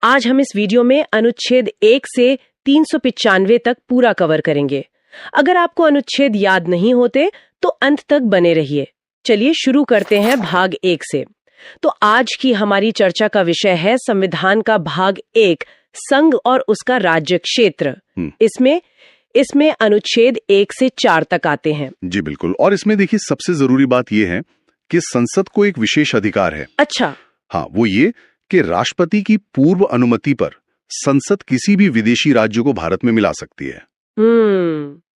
आज हम इस वीडियो में अनुच्छेद 1 से 395 तक पूरा कवर करेंगे। अगर आपको अनुच्छेद याद नहीं होते तो अंत तक बने रहिए। चलिए शुरू करते हैं भाग 1 से। तो आज की हमारी चर्चा का विषय है संविधान का भाग 1, संघ और उसका राज्य क्षेत्र। इसमें अनुच्छेद 1 से 4 तक आते हैं। जी बिल्कुल। और इसमें देखिए सबसे जरूरी बात यह है कि संसद को एक विशेष अधिकार है। अच्छा। हाँ, वो ये कि राष्ट्रपति की पूर्व अनुमति पर संसद किसी भी विदेशी राज्य को भारत में मिला सकती है।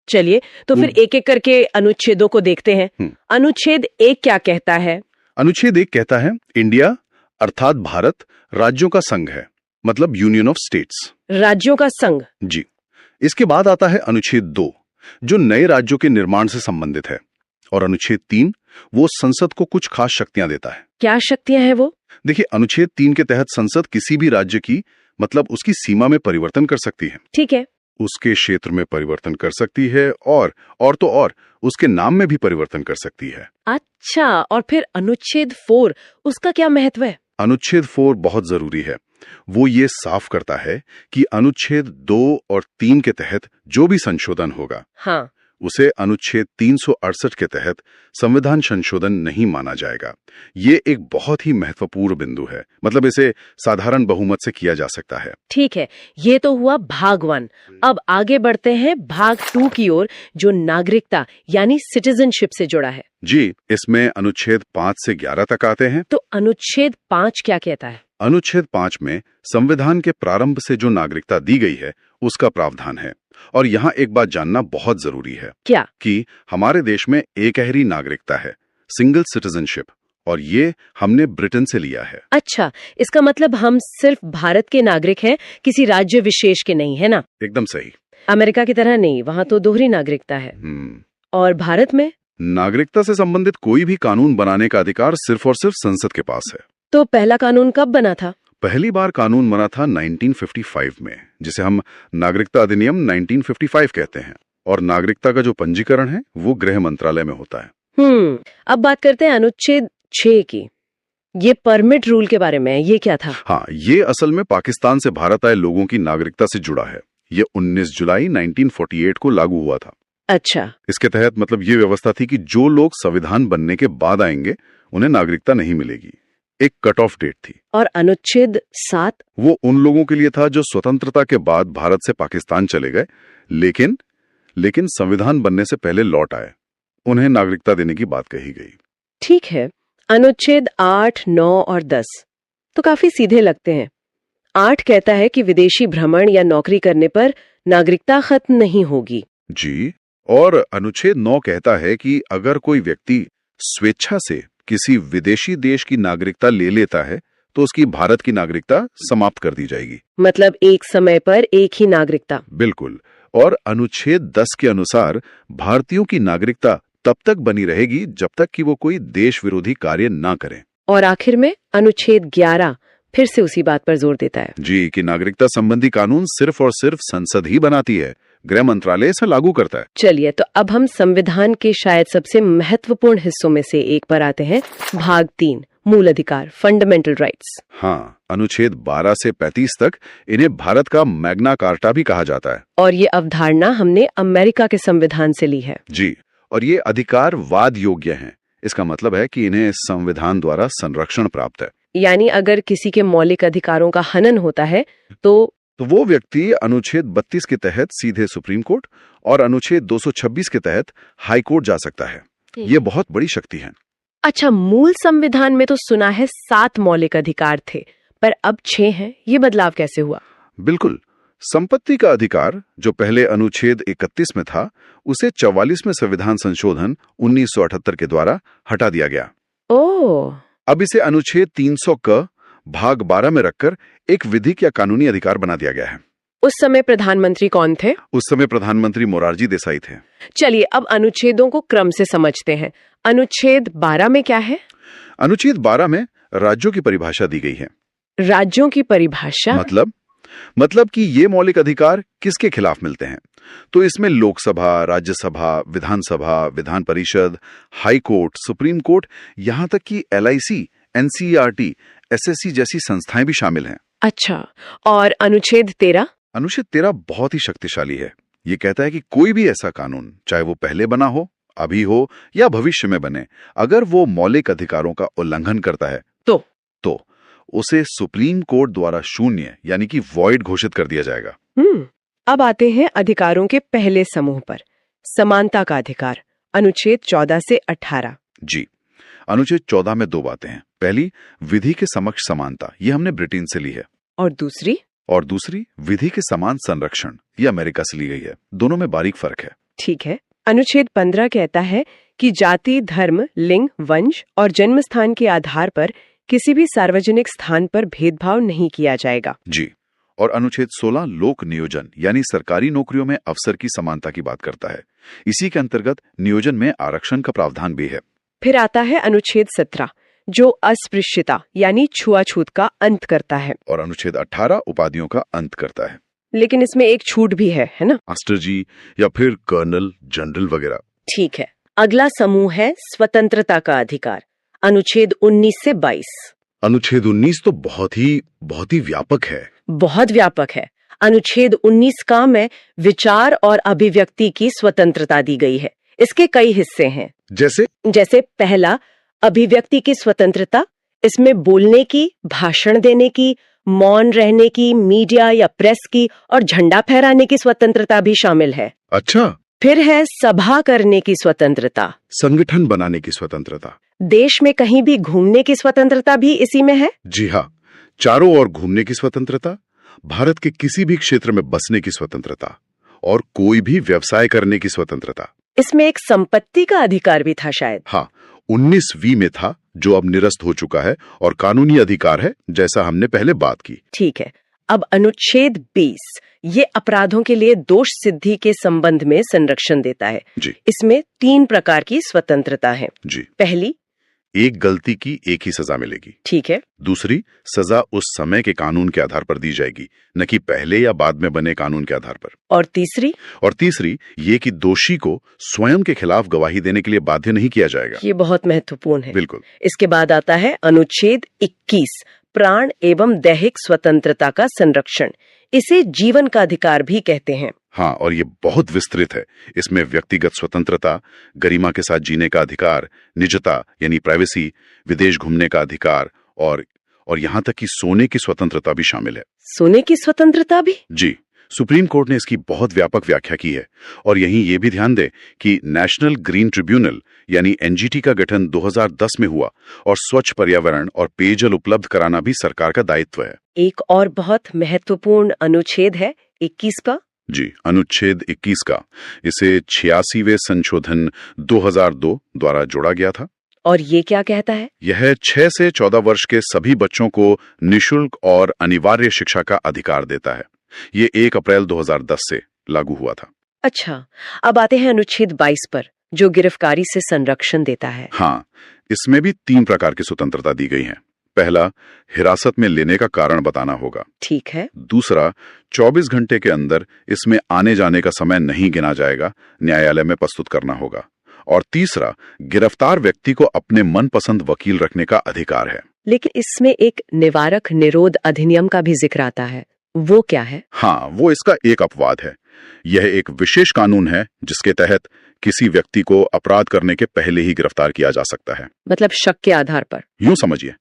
चलिए तो फिर एक एक करके अनुच्छेदों को देखते हैं। अनुच्छेद 1 क्या कहता है? अनुच्छेद 1 कहता है इंडिया अर्थात भारत राज्यों का संघ है, मतलब यूनियन ऑफ स्टेट्स। राज्यों का संघ। जी। इसके बाद आता है अनुच्छेद 2 जो नए राज्यों के निर्माण से संबंधित है, और अनुच्छेद 3 वो संसद को कुछ खास शक्तियां देता है। क्या शक्तियां हैं वो? देखिए, अनुच्छेद 3 के तहत संसद किसी भी राज्य की मतलब उसकी सीमा में परिवर्तन कर सकती है। ठीक है। उसके क्षेत्र में परिवर्तन कर सकती है और उसके नाम में भी परिवर्तन कर सकती है। अच्छा, और फिर अनुच्छेद 4 उसका क्या महत्व है? अनुच्छेद 4 बहुत जरूरी है। वो ये साफ करता है कि अनुच्छेद 2 और 3 के तहत जो भी संशोधन होगा, हाँ, उसे अनुच्छेद 368 के तहत संविधान संशोधन नहीं माना जाएगा। ये एक बहुत ही महत्वपूर्ण बिंदु है, मतलब इसे साधारण बहुमत से किया जा सकता है। ठीक है, ये तो हुआ भाग 1। अब आगे बढ़ते हैं भाग 2 की ओर, जो नागरिकता यानी सिटीजनशिप से जुड़ा है। जी, इसमें अनुच्छेद 5 से 11 तक आते हैं। तो अनुच्छेद 5 क्या कहता है? अनुच्छेद 5 में संविधान के प्रारंभ से जो नागरिकता दी गई है उसका प्रावधान है। और यहाँ एक बात जानना बहुत जरूरी है। क्या? कि हमारे देश में एकहरी नागरिकता है, सिंगल सिटीजनशिप, और ये हमने ब्रिटेन से लिया है। अच्छा, इसका मतलब हम सिर्फ भारत के नागरिक हैं, किसी राज्य विशेष के नहीं, है ना? एकदम सही। अमेरिका की तरह नहीं, वहाँ तो दोहरी नागरिकता है। और भारत में नागरिकता से संबंधित कोई भी कानून बनाने का अधिकार सिर्फ और सिर्फ संसद के पास है। तो पहला कानून कब बना था? पहली बार कानून बना था 1955 में, जिसे हम नागरिकता अधिनियम 1955 कहते हैं। और नागरिकता का जो पंजीकरण है वो गृह मंत्रालय में होता है। अब बात करते हैं अनुच्छेद 6 की। ये परमिट रूल के बारे में, ये क्या था? हाँ, ये असल में पाकिस्तान से भारत आए लोगों की नागरिकता से जुड़ा है। ये 19 जुलाई 1948 को लागू हुआ था। अच्छा। इसके तहत मतलब ये व्यवस्था थी कि जो लोग संविधान बनने के बाद आएंगे उन्हें नागरिकता नहीं मिलेगी। एक कट ऑफ डेट थी। और अनुच्छेद 7 वो उन लोगों के लिए था जो स्वतंत्रता के बाद भारत से पाकिस्तान चले गए, लेकिन संविधान बनने से पहले लौट आए। उन्हें नागरिकता देने की बात कही गई। ठीक है। अनुच्छेद 8, 9 और 10 तो काफी सीधे लगते हैं। 8 कहता है कि विदेशी भ्रमण या नौकरी करने पर नागरिकता खत्म नहीं होगी। जी। और अनुच्छेद 9 कहता है कि अगर कोई व्यक्ति स्वेच्छा से किसी विदेशी देश की नागरिकता ले लेता है तो उसकी भारत की नागरिकता समाप्त कर दी जाएगी। मतलब एक समय पर एक ही नागरिकता। बिल्कुल। और अनुच्छेद 10 के अनुसार भारतीयों की नागरिकता तब तक बनी रहेगी जब तक कि वो कोई देश विरोधी कार्य ना करें। और आखिर में अनुच्छेद 11 फिर से उसी बात पर जोर देता है जी, कि नागरिकता संबंधी कानून सिर्फ और सिर्फ संसद ही बनाती है, गृह मंत्रालय इसे लागू करता है। चलिए, तो अब हम संविधान के शायद सबसे महत्वपूर्ण हिस्सों में से एक पर आते हैं, भाग 3, मूल अधिकार, फंडामेंटल राइट्स। हाँ, अनुच्छेद 12 से 35 तक इन्हें भारत का मैग्ना कार्टा भी कहा जाता है। और ये अवधारणा हमने अमेरिका के संविधान से ली है। जी। और ये अधिकार वाद योग्य हैं। इसका मतलब है कि इन्हें संविधान द्वारा संरक्षण प्राप्त है। यानी अगर किसी के मौलिक अधिकारों का हनन होता है तो वो व्यक्ति अनुच्छेद 32 के तहत सीधे सुप्रीम कोर्ट और अनुच्छेद 226 के तहत हाई कोर्ट जा सकता है। ये बहुत बड़ी शक्ति है। अच्छा, मूल संविधान में तो सुना है 7 मौलिक अधिकार थे, पर अब 6 हैं। ये बदलाव कैसे हुआ? बिल्कुल। संपत्ति का अधिकार जो पहले अनुच्छेद 31 में था, उसे 44 में संविधान संशोधन 1978 के द्वारा हटा दिया गया। ओह। अब इसे अनुच्छेद 300 क भाग 12 में रखकर एक विधिक या कानूनी अधिकार बना दिया गया है। उस समय प्रधानमंत्री कौन थे? उस समय प्रधानमंत्री मोरारजी देसाई थे। चलिए अब अनुच्छेदों को क्रम से समझते हैं। अनुच्छेद 12 में क्या है? अनुच्छेद 12 में राज्यों की परिभाषा दी गई है। राज्यों की परिभाषा? मतलब कि ये मौलिक अधिकार किसके खिलाफ मिलते हैं। तो इसमें लोकसभा, राज्यसभा, विधानसभा, Vidhan Parishad, high court, supreme court, यहाँ तक कि LIC, NCERT, SSC जैसी संस्थाएं भी शामिल हैं। अच्छा, और अनुच्छेद 13? अनुच्छेद 13 बहुत ही शक्तिशाली है। ये कहता है कि कोई भी ऐसा कानून, चाहे वो पहले बना हो, अभी हो या भविष्य में बने, अगर वो मौलिक अधिकारों का उल्लंघन करता है तो उसे सुप्रीम कोर्ट द्वारा शून्य यानी कि वॉइड घोषित कर दिया जाएगा। अब आते हैं अधिकारों के पहले समूह पर, समानता का अधिकार, अनुच्छेद 14 से 18। जी, अनुच्छेद 14 में 2 बातें हैं। पहली, विधि के समक्ष समानता, ये हमने ब्रिटेन से ली है। और दूसरी विधि के समान संरक्षण, ये अमेरिका से ली गई है। दोनों में बारीक फर्क है। ठीक है। अनुच्छेद 15 कहता है कि जाति, धर्म, लिंग, वंश और जन्म स्थान के आधार पर किसी भी सार्वजनिक स्थान पर भेदभाव नहीं किया जाएगा। जी, और अनुच्छेद 16 लोक नियोजन यानी सरकारी नौकरियों में अवसर की समानता की बात करता है। इसी के अंतर्गत नियोजन में आरक्षण का प्रावधान भी है। फिर आता है अनुच्छेद 17 जो अस्पृश्यता यानी छुआछूत का अंत करता है, और अनुच्छेद 18 उपाधियों का अंत करता है। लेकिन इसमें एक छूट भी है ना? मास्टर जी या फिर कर्नल, जनरल वगैरह। ठीक है। अगला समूह है स्वतंत्रता का अधिकार, अनुच्छेद 19 से 22। अनुच्छेद 19 तो बहुत ही व्यापक है। बहुत व्यापक है। अनुच्छेद 19 का में विचार और अभिव्यक्ति की स्वतंत्रता दी गई है। इसके कई हिस्से हैं। जैसे पहला, अभिव्यक्ति की स्वतंत्रता। इसमें बोलने की, भाषण देने की, मौन रहने की, मीडिया या प्रेस की और झंडा फहराने की स्वतंत्रता भी शामिल है। अच्छा। फिर है सभा करने की स्वतंत्रता, संगठन बनाने की स्वतंत्रता, देश में कहीं भी घूमने की स्वतंत्रता भी इसी में है। जी हाँ, चारों ओर घूमने की स्वतंत्रता, भारत के किसी भी क्षेत्र में बसने की स्वतंत्रता और कोई भी व्यवसाय करने की स्वतंत्रता। इसमें एक संपत्ति का अधिकार भी था शायद। हाँ, 19V में था, जो अब निरस्त हो चुका है और कानूनी अधिकार है, जैसा हमने पहले बात की। ठीक है। अब अनुच्छेद 20 ये अपराधों के लिए दोष सिद्धि के संबंध में संरक्षण देता है। जी। इसमें 3 प्रकार की स्वतंत्रता है। जी। पहली, एक गलती की एक ही सजा मिलेगी। ठीक है। दूसरी, सजा उस समय के कानून के आधार पर दी जाएगी, न कि पहले या बाद में बने कानून के आधार पर। और तीसरी ये कि दोषी को स्वयं के खिलाफ गवाही देने के लिए बाध्य नहीं किया जाएगा। ये बहुत महत्वपूर्ण है। बिल्कुल। इसके बाद आता है अनुच्छेद 21 प्राण एवं दैहिक स्वतंत्रता का संरक्षण। इसे जीवन का अधिकार भी कहते हैं। हाँ, और ये बहुत विस्तृत है। इसमें व्यक्तिगत स्वतंत्रता, गरिमा के साथ जीने का अधिकार, निजता यानी प्राइवेसी, विदेश घूमने का अधिकार और यहाँ तक कि सोने की स्वतंत्रता भी शामिल है। सोने की स्वतंत्रता भी? जी, सुप्रीम कोर्ट ने इसकी बहुत व्यापक व्याख्या की है। और यहीं ये भी ध्यान दे कि नेशनल ग्रीन ट्रिब्यूनल यानी NGT का गठन 2010 में हुआ और स्वच्छ पर्यावरण और पेयजल उपलब्ध कराना भी सरकार का दायित्व है। एक और बहुत महत्वपूर्ण अनुच्छेद है 21 का। जी, अनुच्छेद 21 का। इसे 86वें संशोधन 2002 द्वारा जोड़ा गया था। और ये क्या कहता है? यह 6 से 14 वर्ष के सभी बच्चों को निःशुल्क और अनिवार्य शिक्षा का अधिकार देता है। ये 1 अप्रैल 2010 से लागू हुआ था। अच्छा, अब आते हैं अनुच्छेद 22 पर, जो गिरफ्तारी से संरक्षण देता है। हाँ, इसमें भी 3 प्रकार की स्वतंत्रता दी गई है। पहला, हिरासत में लेने का कारण बताना होगा। ठीक है। दूसरा, 24 घंटे के अंदर इसमें आने जाने का समय नहीं गिना जाएगा, न्यायालय में प्रस्तुत करना होगा। और तीसरा, गिरफ्तार व्यक्ति को अपने मनपसंद वकील रखने का अधिकार है। लेकिन इसमें एक निवारक निरोध अधिनियम का भी जिक्र आता है, वो क्या है? हाँ, वो इसका एक अपवाद है। यह एक विशेष कानून है जिसके तहत किसी व्यक्ति को अपराध करने के पहले ही गिरफ्तार किया जा सकता है। मतलब शक के आधार पर? यूं समझिए,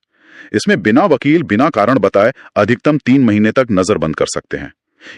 इसमें बिना वकील, बिना कारण बताए अधिकतम 3 महीने तक नजरबंद कर सकते हैं।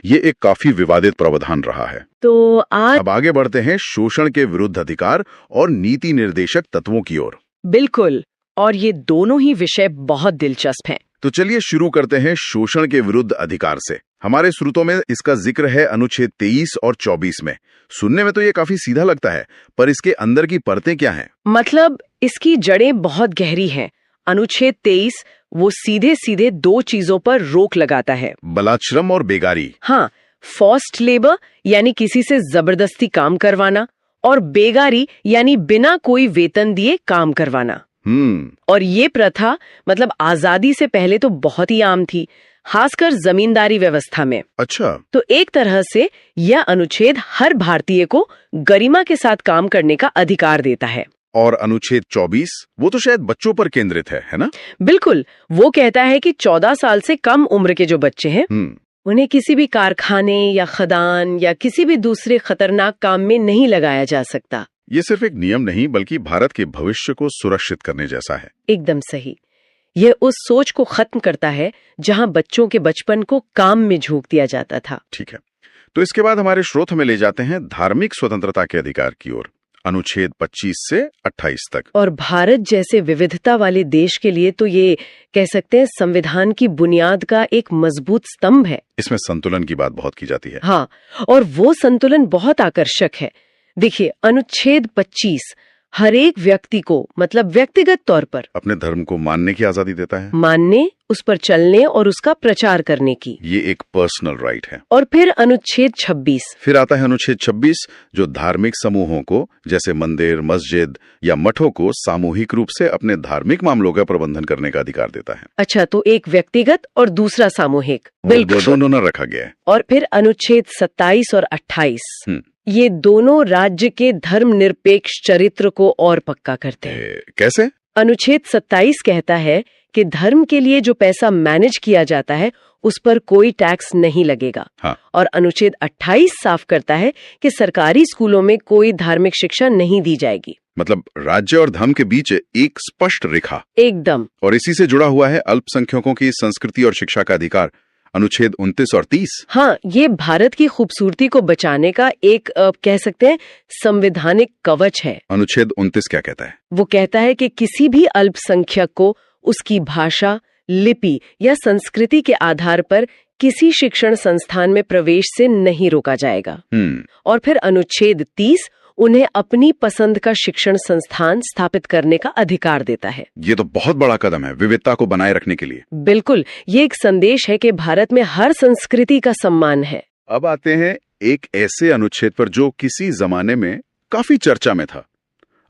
ये एक काफी विवादित प्रावधान रहा है। तो अब आगे बढ़ते हैं शोषण के विरुद्ध अधिकार और नीति निर्देशक तत्वों की ओर। बिल्कुल, और ये दोनों ही विषय बहुत दिलचस्प हैं। तो चलिए शुरू करते हैं शोषण के विरुद्ध अधिकार से। हमारे स्रोतों में इसका जिक्र है अनुच्छेद 23 और 24 में। सुनने में तो ये काफी सीधा लगता है, पर इसके अंदर की परतें क्या हैं? मतलब इसकी जड़ें बहुत गहरी हैं। अनुच्छेद 23 वो सीधे सीधे 2 चीजों पर रोक लगाता है, बलात्श्रम और बेगारी। हाँ, फोर्स्ड लेबर यानी किसी से जबरदस्ती काम करवाना, और बेगारी यानी बिना कोई वेतन दिए काम करवाना। और ये प्रथा मतलब आजादी से पहले तो बहुत ही आम थी, खासकर जमींदारी व्यवस्था में। अच्छा। तो एक तरह से यह अनुच्छेद हर भारतीय को गरिमा के साथ काम करने का अधिकार देता है। और अनुच्छेद 24 वो तो शायद बच्चों पर केंद्रित है ना? बिल्कुल, वो कहता है कि 14 साल से कम उम्र के जो बच्चे हैं उन्हें किसी भी कारखाने या खदान या किसी भी दूसरे खतरनाक काम में नहीं लगाया जा सकता। ये सिर्फ एक नियम नहीं बल्कि भारत के भविष्य को सुरक्षित करने जैसा है। एकदम सही। यह उस सोच को खत्म करता है जहां बच्चों के बचपन को काम में झोंक दिया जाता था। ठीक है, तो इसके बाद हमारे स्रोत हमें ले जाते हैं धार्मिक स्वतंत्रता के अधिकार की ओर, अनुच्छेद 25 से 28 तक। और भारत जैसे विविधता वाले देश के लिए तो ये कह सकते हैं संविधान की बुनियाद का एक मजबूत स्तंभ है। इसमें संतुलन की बात बहुत की जाती है। हाँ, और वो संतुलन बहुत आकर्षक है। देखिए, अनुच्छेद 25 हर एक व्यक्ति को मतलब व्यक्तिगत तौर पर अपने धर्म को मानने की आजादी देता है, मानने, उस पर चलने और उसका प्रचार करने की। ये एक पर्सनल राइट है। और फिर अनुच्छेद 26। फिर आता है अनुच्छेद 26 जो धार्मिक समूहों को जैसे मंदिर, मस्जिद या मठों को सामूहिक रूप से अपने धार्मिक मामलों का प्रबंधन करने का अधिकार देता है। अच्छा, तो एक व्यक्तिगत और दूसरा सामूहिक, बिल्कुल दोनों न रखा गया है। और फिर अनुच्छेद 27 और 28 ये दोनों राज्य के धर्मनिरपेक्ष चरित्र को और पक्का करते हैं। कैसे? अनुच्छेद 27 कहता है कि धर्म के लिए जो पैसा मैनेज किया जाता है उस पर कोई टैक्स नहीं लगेगा। हाँ। और अनुच्छेद 28 साफ करता है कि सरकारी स्कूलों में कोई धार्मिक शिक्षा नहीं दी जाएगी। मतलब राज्य और धर्म के बीच एक स्पष्ट रेखा। एकदम। और इसी से जुड़ा हुआ है अल्पसंख्यकों की संस्कृति और शिक्षा का अधिकार, अनुच्छेद 29 और 30। हाँ, ये भारत की खूबसूरती को बचाने का एक कह सकते हैं संवैधानिक कवच है। अनुच्छेद 29 क्या कहता है? वो कहता है कि किसी भी अल्पसंख्यक को उसकी भाषा, लिपि या संस्कृति के आधार पर किसी शिक्षण संस्थान में प्रवेश से नहीं रोका जाएगा। और फिर अनुच्छेद 30 उन्हें अपनी पसंद का शिक्षण संस्थान स्थापित करने का अधिकार देता है। ये तो बहुत बड़ा कदम है विविधता को बनाए रखने के लिए। बिल्कुल, ये एक संदेश है कि भारत में हर संस्कृति का सम्मान है। अब आते हैं एक ऐसे अनुच्छेद पर जो किसी जमाने में काफी चर्चा में था,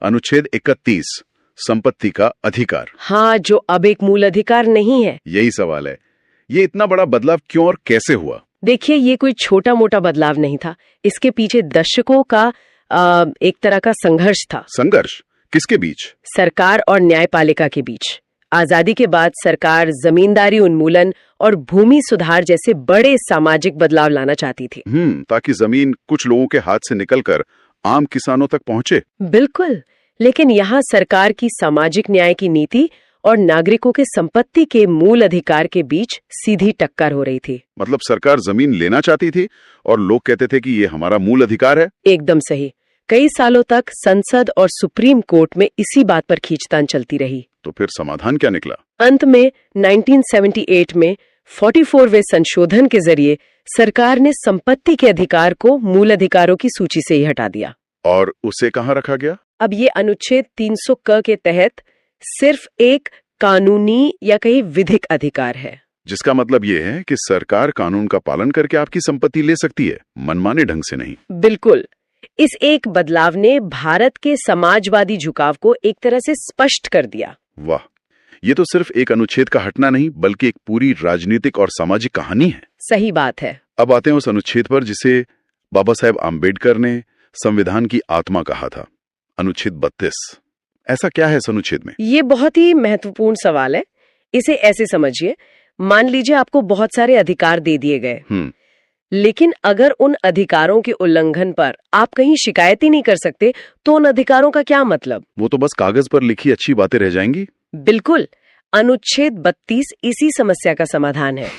अनुच्छेद 31, संपत्ति का अधिकार। हाँ, जो अब एक मूल अधिकार नहीं है। यही सवाल है, ये इतना बड़ा बदलाव क्यों और कैसे हुआ? देखिए, ये कोई छोटा मोटा बदलाव नहीं था। इसके पीछे दशकों का एक तरह का संघर्ष था। संघर्ष किसके बीच? सरकार और न्यायपालिका के बीच। आजादी के बाद सरकार जमींदारी उन्मूलन और भूमि सुधार जैसे बड़े सामाजिक बदलाव लाना चाहती थी। ताकि जमीन कुछ लोगों के हाथ से निकलकर आम किसानों तक पहुंचे। बिल्कुल, लेकिन यहाँ सरकार की सामाजिक न्याय की नीति और नागरिकों के संपत्ति के मूल अधिकार के बीच सीधी टक्कर हो रही थी। मतलब सरकार जमीन लेना चाहती थी और लोग कहते थे कि ये हमारा मूल अधिकार है। एकदम सही। कई सालों तक संसद और सुप्रीम कोर्ट में इसी बात पर खींचतान चलती रही। तो फिर समाधान क्या निकला? अंत में 1978 में 44वें संशोधन के जरिए सरकार ने संपत्ति के अधिकार को मूल अधिकारों की सूची से ही हटा दिया। और उसे कहाँ रखा गया? अब ये अनुच्छेद 300 क के तहत सिर्फ एक कानूनी या कहीं विधिक अधिकार है। जिसका मतलब ये है कि सरकार कानून का पालन करके आपकी संपत्ति ले सकती है, मनमाने ढंग से नहीं। बिल्कुल। इस एक बदलाव ने भारत के समाजवादी झुकाव को एक तरह से स्पष्ट कर दिया। वाह, ये तो सिर्फ एक अनुच्छेद का हटना नहीं बल्कि एक पूरी राजनीतिक और सामाजिक कहानी है। सही बात है। अब आते हैं उस अनुच्छेद पर जिसे बाबा साहेब आम्बेडकर ने संविधान की आत्मा कहा था, अनुच्छेद 32। ऐसा क्या है इस अनुच्छेद में? ये बहुत ही महत्वपूर्ण सवाल है। इसे ऐसे समझिए, मान लीजिए आपको बहुत सारे अधिकार दे दिए गए, लेकिन अगर उन अधिकारों के उल्लंघन पर आप कहीं शिकायत ही नहीं कर सकते तो उन अधिकारों का क्या मतलब? वो तो बस कागज पर लिखी अच्छी बातें रह जाएंगी। बिल्कुल, अनुच्छेद 32 इसी समस्या का समाधान है।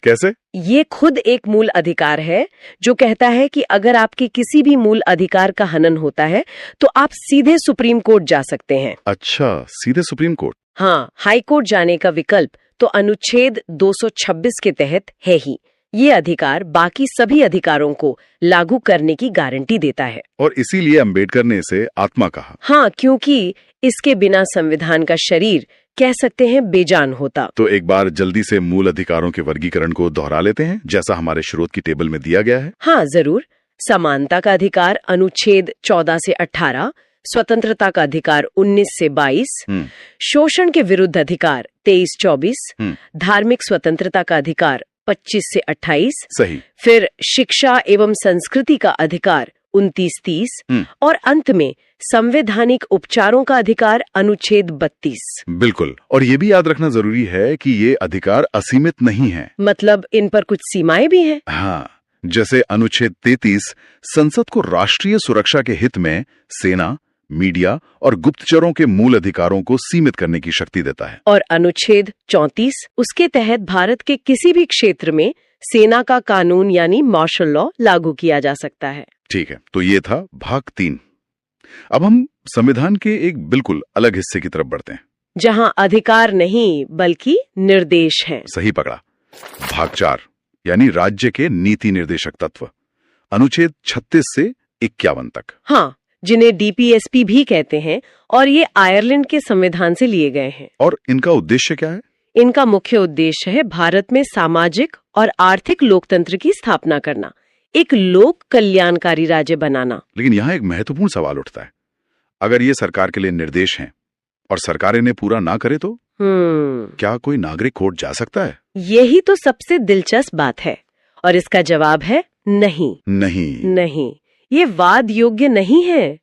कैसे? ये खुद एक मूल अधिकार है जो कहता है कि अगर आपके किसी भी मूल अधिकार का हनन होता है तो आप सीधे सुप्रीम कोर्ट जा सकते हैं। अच्छा, सीधे सुप्रीम कोर्ट? हाँ, हाई कोर्ट जाने का विकल्प तो अनुच्छेद 226 के तहत है ही। ये अधिकार बाकी सभी अधिकारों को लागू करने की गारंटी देता है। और इसीलिए अंबेडकर ने इसे आत्मा कहा। हाँ, क्योंकि इसके बिना संविधान का शरीर कह सकते हैं बेजान होता। तो एक बार जल्दी से मूल अधिकारों के वर्गीकरण को दोहरा लेते हैं जैसा हमारे स्रोत की टेबल में दिया गया है। हाँ जरूर। समानता का अधिकार अनुच्छेद 14 से 18, स्वतंत्रता का अधिकार 19 से 22, शोषण के विरुद्ध अधिकार 23-24, धार्मिक स्वतंत्रता का अधिकार 25 से 28, सही। फिर शिक्षा एवं संस्कृति का अधिकार 29-30 और अंत में संवैधानिक उपचारों का अधिकार अनुच्छेद 32। बिल्कुल, और ये भी याद रखना जरूरी है कि ये अधिकार असीमित नहीं है। मतलब इन पर कुछ सीमाएं भी हैं। हाँ, जैसे अनुच्छेद 33 संसद को राष्ट्रीय सुरक्षा के हित में सेना, मीडिया और गुप्तचरों के मूल अधिकारों को सीमित करने की शक्ति देता है। और अनुच्छेद 34 उसके तहत भारत के किसी भी क्षेत्र में सेना का कानून यानी मार्शल लॉ लागू किया जा सकता है। ठीक है, तो ये था भाग 3। अब हम संविधान के एक बिल्कुल अलग हिस्से की तरफ बढ़ते हैं, जहां अधिकार नहीं बल्कि निर्देश हैं। सही पकड़ा। भाग 4 यानी राज्य के नीति निर्देशक तत्व, अनुच्छेद 36 से 51 तक। हाँ, जिन्हें डीपीएसपी भी कहते हैं, और ये आयरलैंड के संविधान से लिए गए हैं। और इनका उद्देश्य क्या है? इनका मुख्य उद्देश्य है भारत में सामाजिक और आर्थिक लोकतंत्र की स्थापना करना, एक लोक कल्याणकारी राज्य बनाना। लेकिन यहाँ एक महत्वपूर्ण सवाल उठता है, अगर ये सरकार के लिए निर्देश हैं और सरकार इन्हें पूरा ना करे तो क्या कोई नागरिक कोर्ट जा सकता है? यही तो सबसे दिलचस्प बात है, और इसका जवाब है नहीं। नहीं, ये वाद योग्य नहीं है।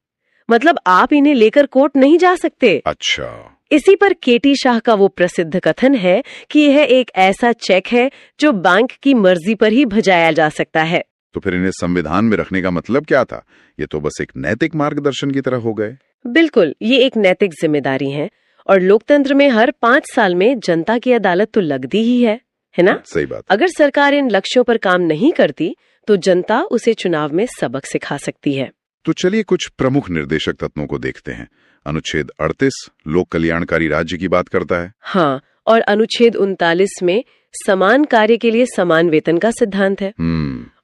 मतलब आप इन्हें लेकर कोर्ट नहीं जा सकते। अच्छा। इसी पर केटी शाह का वो प्रसिद्ध कथन है कि यह एक ऐसा चेक है जो बैंक की मर्जी पर ही भजाया जा सकता है। तो फिर इन्हें संविधान में रखने का मतलब क्या था? ये तो बस एक नैतिक मार्गदर्शन की तरह हो गए। बिल्कुल, ये एक नैतिक जिम्मेदारी है, और लोकतंत्र में हर 5 साल में जनता की अदालत तो लगती ही है ना? सही बात। अगर सरकार इन लक्ष्यों पर काम नहीं करती तो जनता उसे चुनाव में सबक सिखा सकती है। तो चलिए कुछ प्रमुख निर्देशक तत्वों को देखते हैं। अनुच्छेद 38 लोक कल्याणकारी राज्य की बात करता है। हाँ, और अनुच्छेद 39 में समान कार्य के लिए समान वेतन का सिद्धांत है।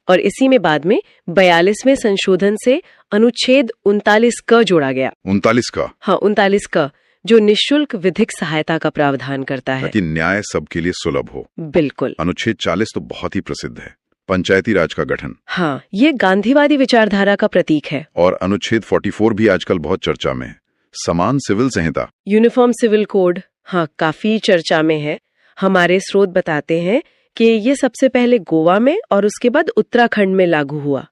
और इसी में बाद में 42वें संशोधन से अनुच्छेद 39 क जोड़ा गया। 39 का? हाँ, 39 क, जो निःशुल्क विधिक सहायता का प्रावधान करता है ताकि न्याय सबके लिए सुलभ हो। बिल्कुल। अनुच्छेद 40 तो बहुत ही प्रसिद्ध है, पंचायती राज का गठन। हाँ, ये गांधीवादी विचारधारा का प्रतीक है। और अनुच्छेद 44 भी आजकल बहुत चर्चा में है, समान सिविल संहिता, यूनिफॉर्म सिविल कोड। हाँ, काफी चर्चा में है। हमारे स्रोत बताते हैं कि ये सबसे पहले गोवा में और उसके बाद उत्तराखंड में लागू हुआ।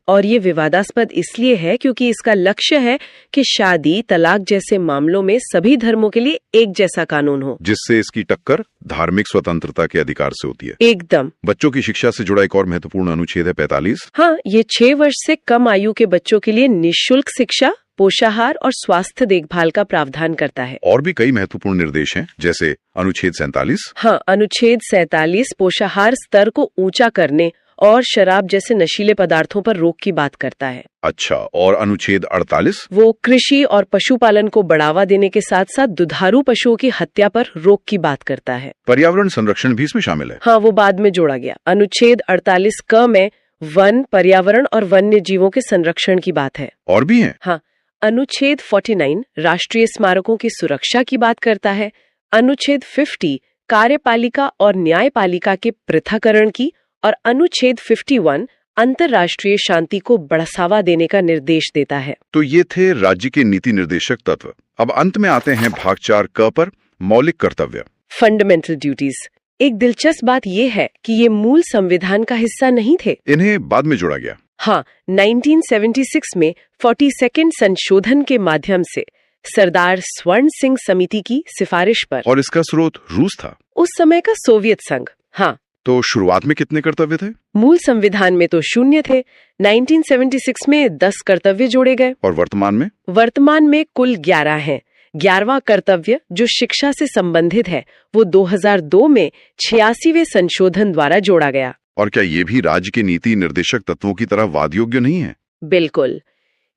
और ये विवादास्पद इसलिए है क्योंकि इसका लक्ष्य है कि शादी, तलाक जैसे मामलों में सभी धर्मों के लिए एक जैसा कानून हो, जिससे इसकी टक्कर धार्मिक स्वतंत्रता के अधिकार से होती है। एकदम। बच्चों की शिक्षा से जुड़ा एक और महत्वपूर्ण अनुच्छेद है 45। हाँ, ये 6 वर्ष से कम आयु के बच्चों के लिए निःशुल्क शिक्षा, पोषाहार और स्वास्थ्य देखभाल का प्रावधान करता है। और भी कई महत्वपूर्ण निर्देश हैं, जैसे अनुच्छेद 47। हाँ, अनुच्छेद 47 पोषाहार स्तर को ऊंचा करने और शराब जैसे नशीले पदार्थों पर रोक की बात करता है। अच्छा, और अनुच्छेद 48? वो कृषि और पशुपालन को बढ़ावा देने के साथ साथ दुधारू पशुओं की हत्या पर रोक की बात करता है। पर्यावरण संरक्षण भी इसमें शामिल है। हाँ, वो बाद में जोड़ा गया। अनुच्छेद 48 क में वन, पर्यावरण और वन्य जीवों के संरक्षण की बात है। और भी है? हाँ, अनुच्छेद 49 राष्ट्रीय स्मारकों की सुरक्षा की बात करता है। अनुच्छेद 50 कार्यपालिका और न्यायपालिका के पृथक्करण की, और अनुच्छेद 51 अंतर्राष्ट्रीय शांति को बढ़ावा देने का निर्देश देता है। तो ये थे राज्य के नीति निर्देशक तत्व। अब अंत में आते हैं भाग 4 क पर, मौलिक कर्तव्य, फंडामेंटल ड्यूटीज। एक दिलचस्प बात यह है कि ये मूल संविधान का हिस्सा नहीं थे, इन्हें बाद में जोड़ा गया। हाँ, 1976 में 42वें संशोधन के माध्यम से सरदार स्वर्ण सिंह समिति की सिफारिश पर। और इसका स्रोत रूस था, उस समय का सोवियत संघ। हाँ, तो शुरुआत में कितने कर्तव्य थे? मूल संविधान में तो 0 थे। 1976 में 10 कर्तव्य जोड़े गए। और वर्तमान में कुल 11 हैं। 11वां कर्तव्य जो शिक्षा से संबंधित है वो 2002 में 86वें संशोधन द्वारा जोड़ा गया। और क्या ये भी राज्य के नीति निर्देशक तत्वों की तरह वाद योग्य नहीं है? बिल्कुल,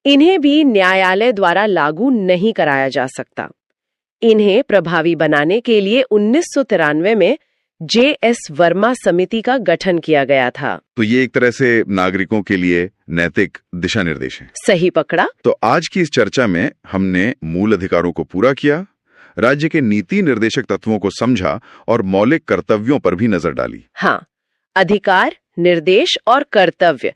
इन्हें भी न्यायालय द्वारा लागू नहीं कराया जा सकता। इन्हें प्रभावी बनाने के लिए 1993 में J.S. वर्मा समिति का गठन किया गया था। तो ये एक तरह से नागरिकों के लिए नैतिक दिशा निर्देश है। सही पकड़ा। तो आज की इस चर्चा में हमने मूल अधिकारों को पूरा किया, राज्य के नीति निर्देशक तत्वों को समझा और मौलिक कर्तव्यों पर भी नजर डाली। हाँ, अधिकार, निर्देश और कर्तव्य,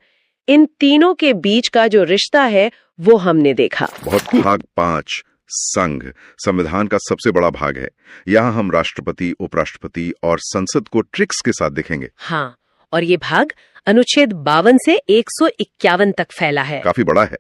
इन तीनों के बीच का जो रिश्ता है वो हमने देखा। बहुत। भाग 5 संघ संविधान का सबसे बड़ा भाग है। यहाँ हम राष्ट्रपति, उपराष्ट्रपति और संसद को ट्रिक्स के साथ देखेंगे। हाँ, और ये भाग अनुच्छेद 52 से 151 तक फैला है। काफी बड़ा है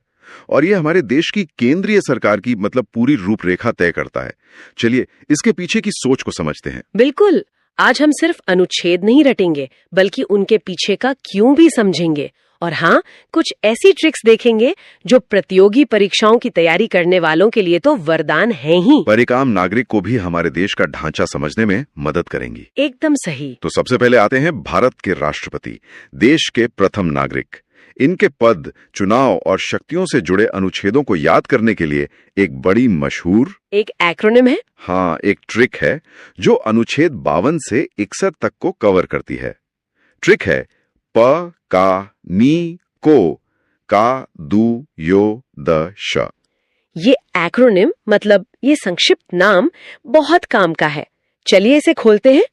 और ये हमारे देश की केंद्रीय सरकार की मतलब पूरी रूपरेखा तय करता है। चलिए इसके पीछे की सोच को समझते हैं। बिल्कुल, आज हम सिर्फ अनुच्छेद नहीं रटेंगे बल्कि उनके पीछे का क्यों भी समझेंगे। और हाँ, कुछ ऐसी ट्रिक्स देखेंगे जो प्रतियोगी परीक्षाओं की तैयारी करने वालों के लिए तो वरदान है ही, पर एक आम नागरिक को भी हमारे देश का ढांचा समझने में मदद करेंगी। एकदम सही। तो सबसे पहले आते हैं भारत के राष्ट्रपति, देश के प्रथम नागरिक। इनके पद, चुनाव और शक्तियों से जुड़े अनुच्छेदों को याद करने के लिए एक बड़ी मशहूर एक एक्रोनिम है। हाँ, एक ट्रिक है जो अनुच्छेद 52 से 61 तक को कवर करती है। ट्रिक है प का नी को का दू यो द श। ये एक्रोनिम मतलब ये संक्षिप्त नाम बहुत काम का है। चलिए इसे खोलते हैं।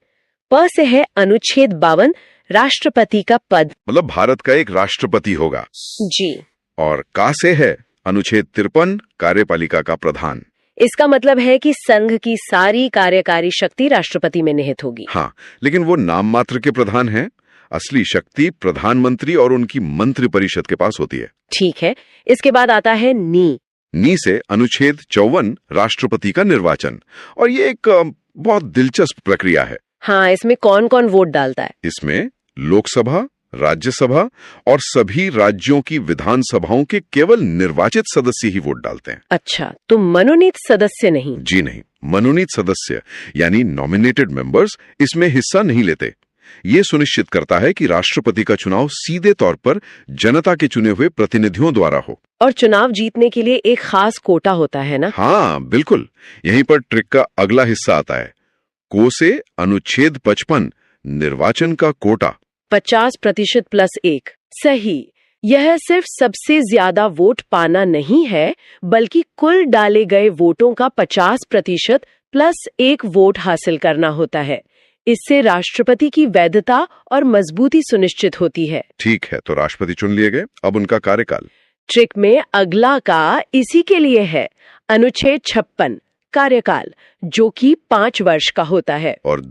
प से है अनुच्छेद 52, राष्ट्रपति का पद, मतलब भारत का एक राष्ट्रपति होगा। जी। और का से है अनुच्छेद 53, कार्यपालिका का प्रधान। इसका मतलब है कि संघ की सारी कार्यकारी शक्ति राष्ट्रपति में निहित होगी। हाँ, लेकिन वो नाम मात्र के प्रधान हैं। असली शक्ति प्रधानमंत्री और उनकी मंत्री परिषद के पास होती है। ठीक है, इसके बाद आता है नी से अनुच्छेद 54, राष्ट्रपति का निर्वाचन। और ये एक बहुत दिलचस्प प्रक्रिया है। हाँ, इसमें कौन कौन वोट डालता है? इसमें लोकसभा, राज्यसभा और सभी राज्यों की विधानसभाओं के केवल निर्वाचित सदस्य ही वोट डालते हैं। अच्छा, तो मनोनीत सदस्य नहीं? जी नहीं, मनोनीत सदस्य यानी नॉमिनेटेड मेंबर्स इसमें हिस्सा नहीं लेते। ये सुनिश्चित करता है कि राष्ट्रपति का चुनाव सीधे तौर पर जनता के चुने हुए प्रतिनिधियों द्वारा हो। और चुनाव जीतने के लिए एक खास कोटा होता है ना? हाँ बिल्कुल, यहीं पर ट्रिक का अगला हिस्सा आता है। को से अनुच्छेद 55, निर्वाचन का कोटा। 50% + 1। सही। यह सिर्फ सबसे ज्यादा वोट पाना नहीं है, बल्कि कुल डाले गए वोटों का 50% + 1 वोट हासिल करना होता है। इससे राष्ट्रपति की वैधता और मजबूती सुनिश्चित होती है। ठीक है, तो राष्ट्रपति चुन लिए गए, अब उनका कार्यकाल। ट्रिक में अगला का इसी के लिए है, अनुच्छेद 56, कार्यकाल, जो कि 5 वर्ष का होता है। और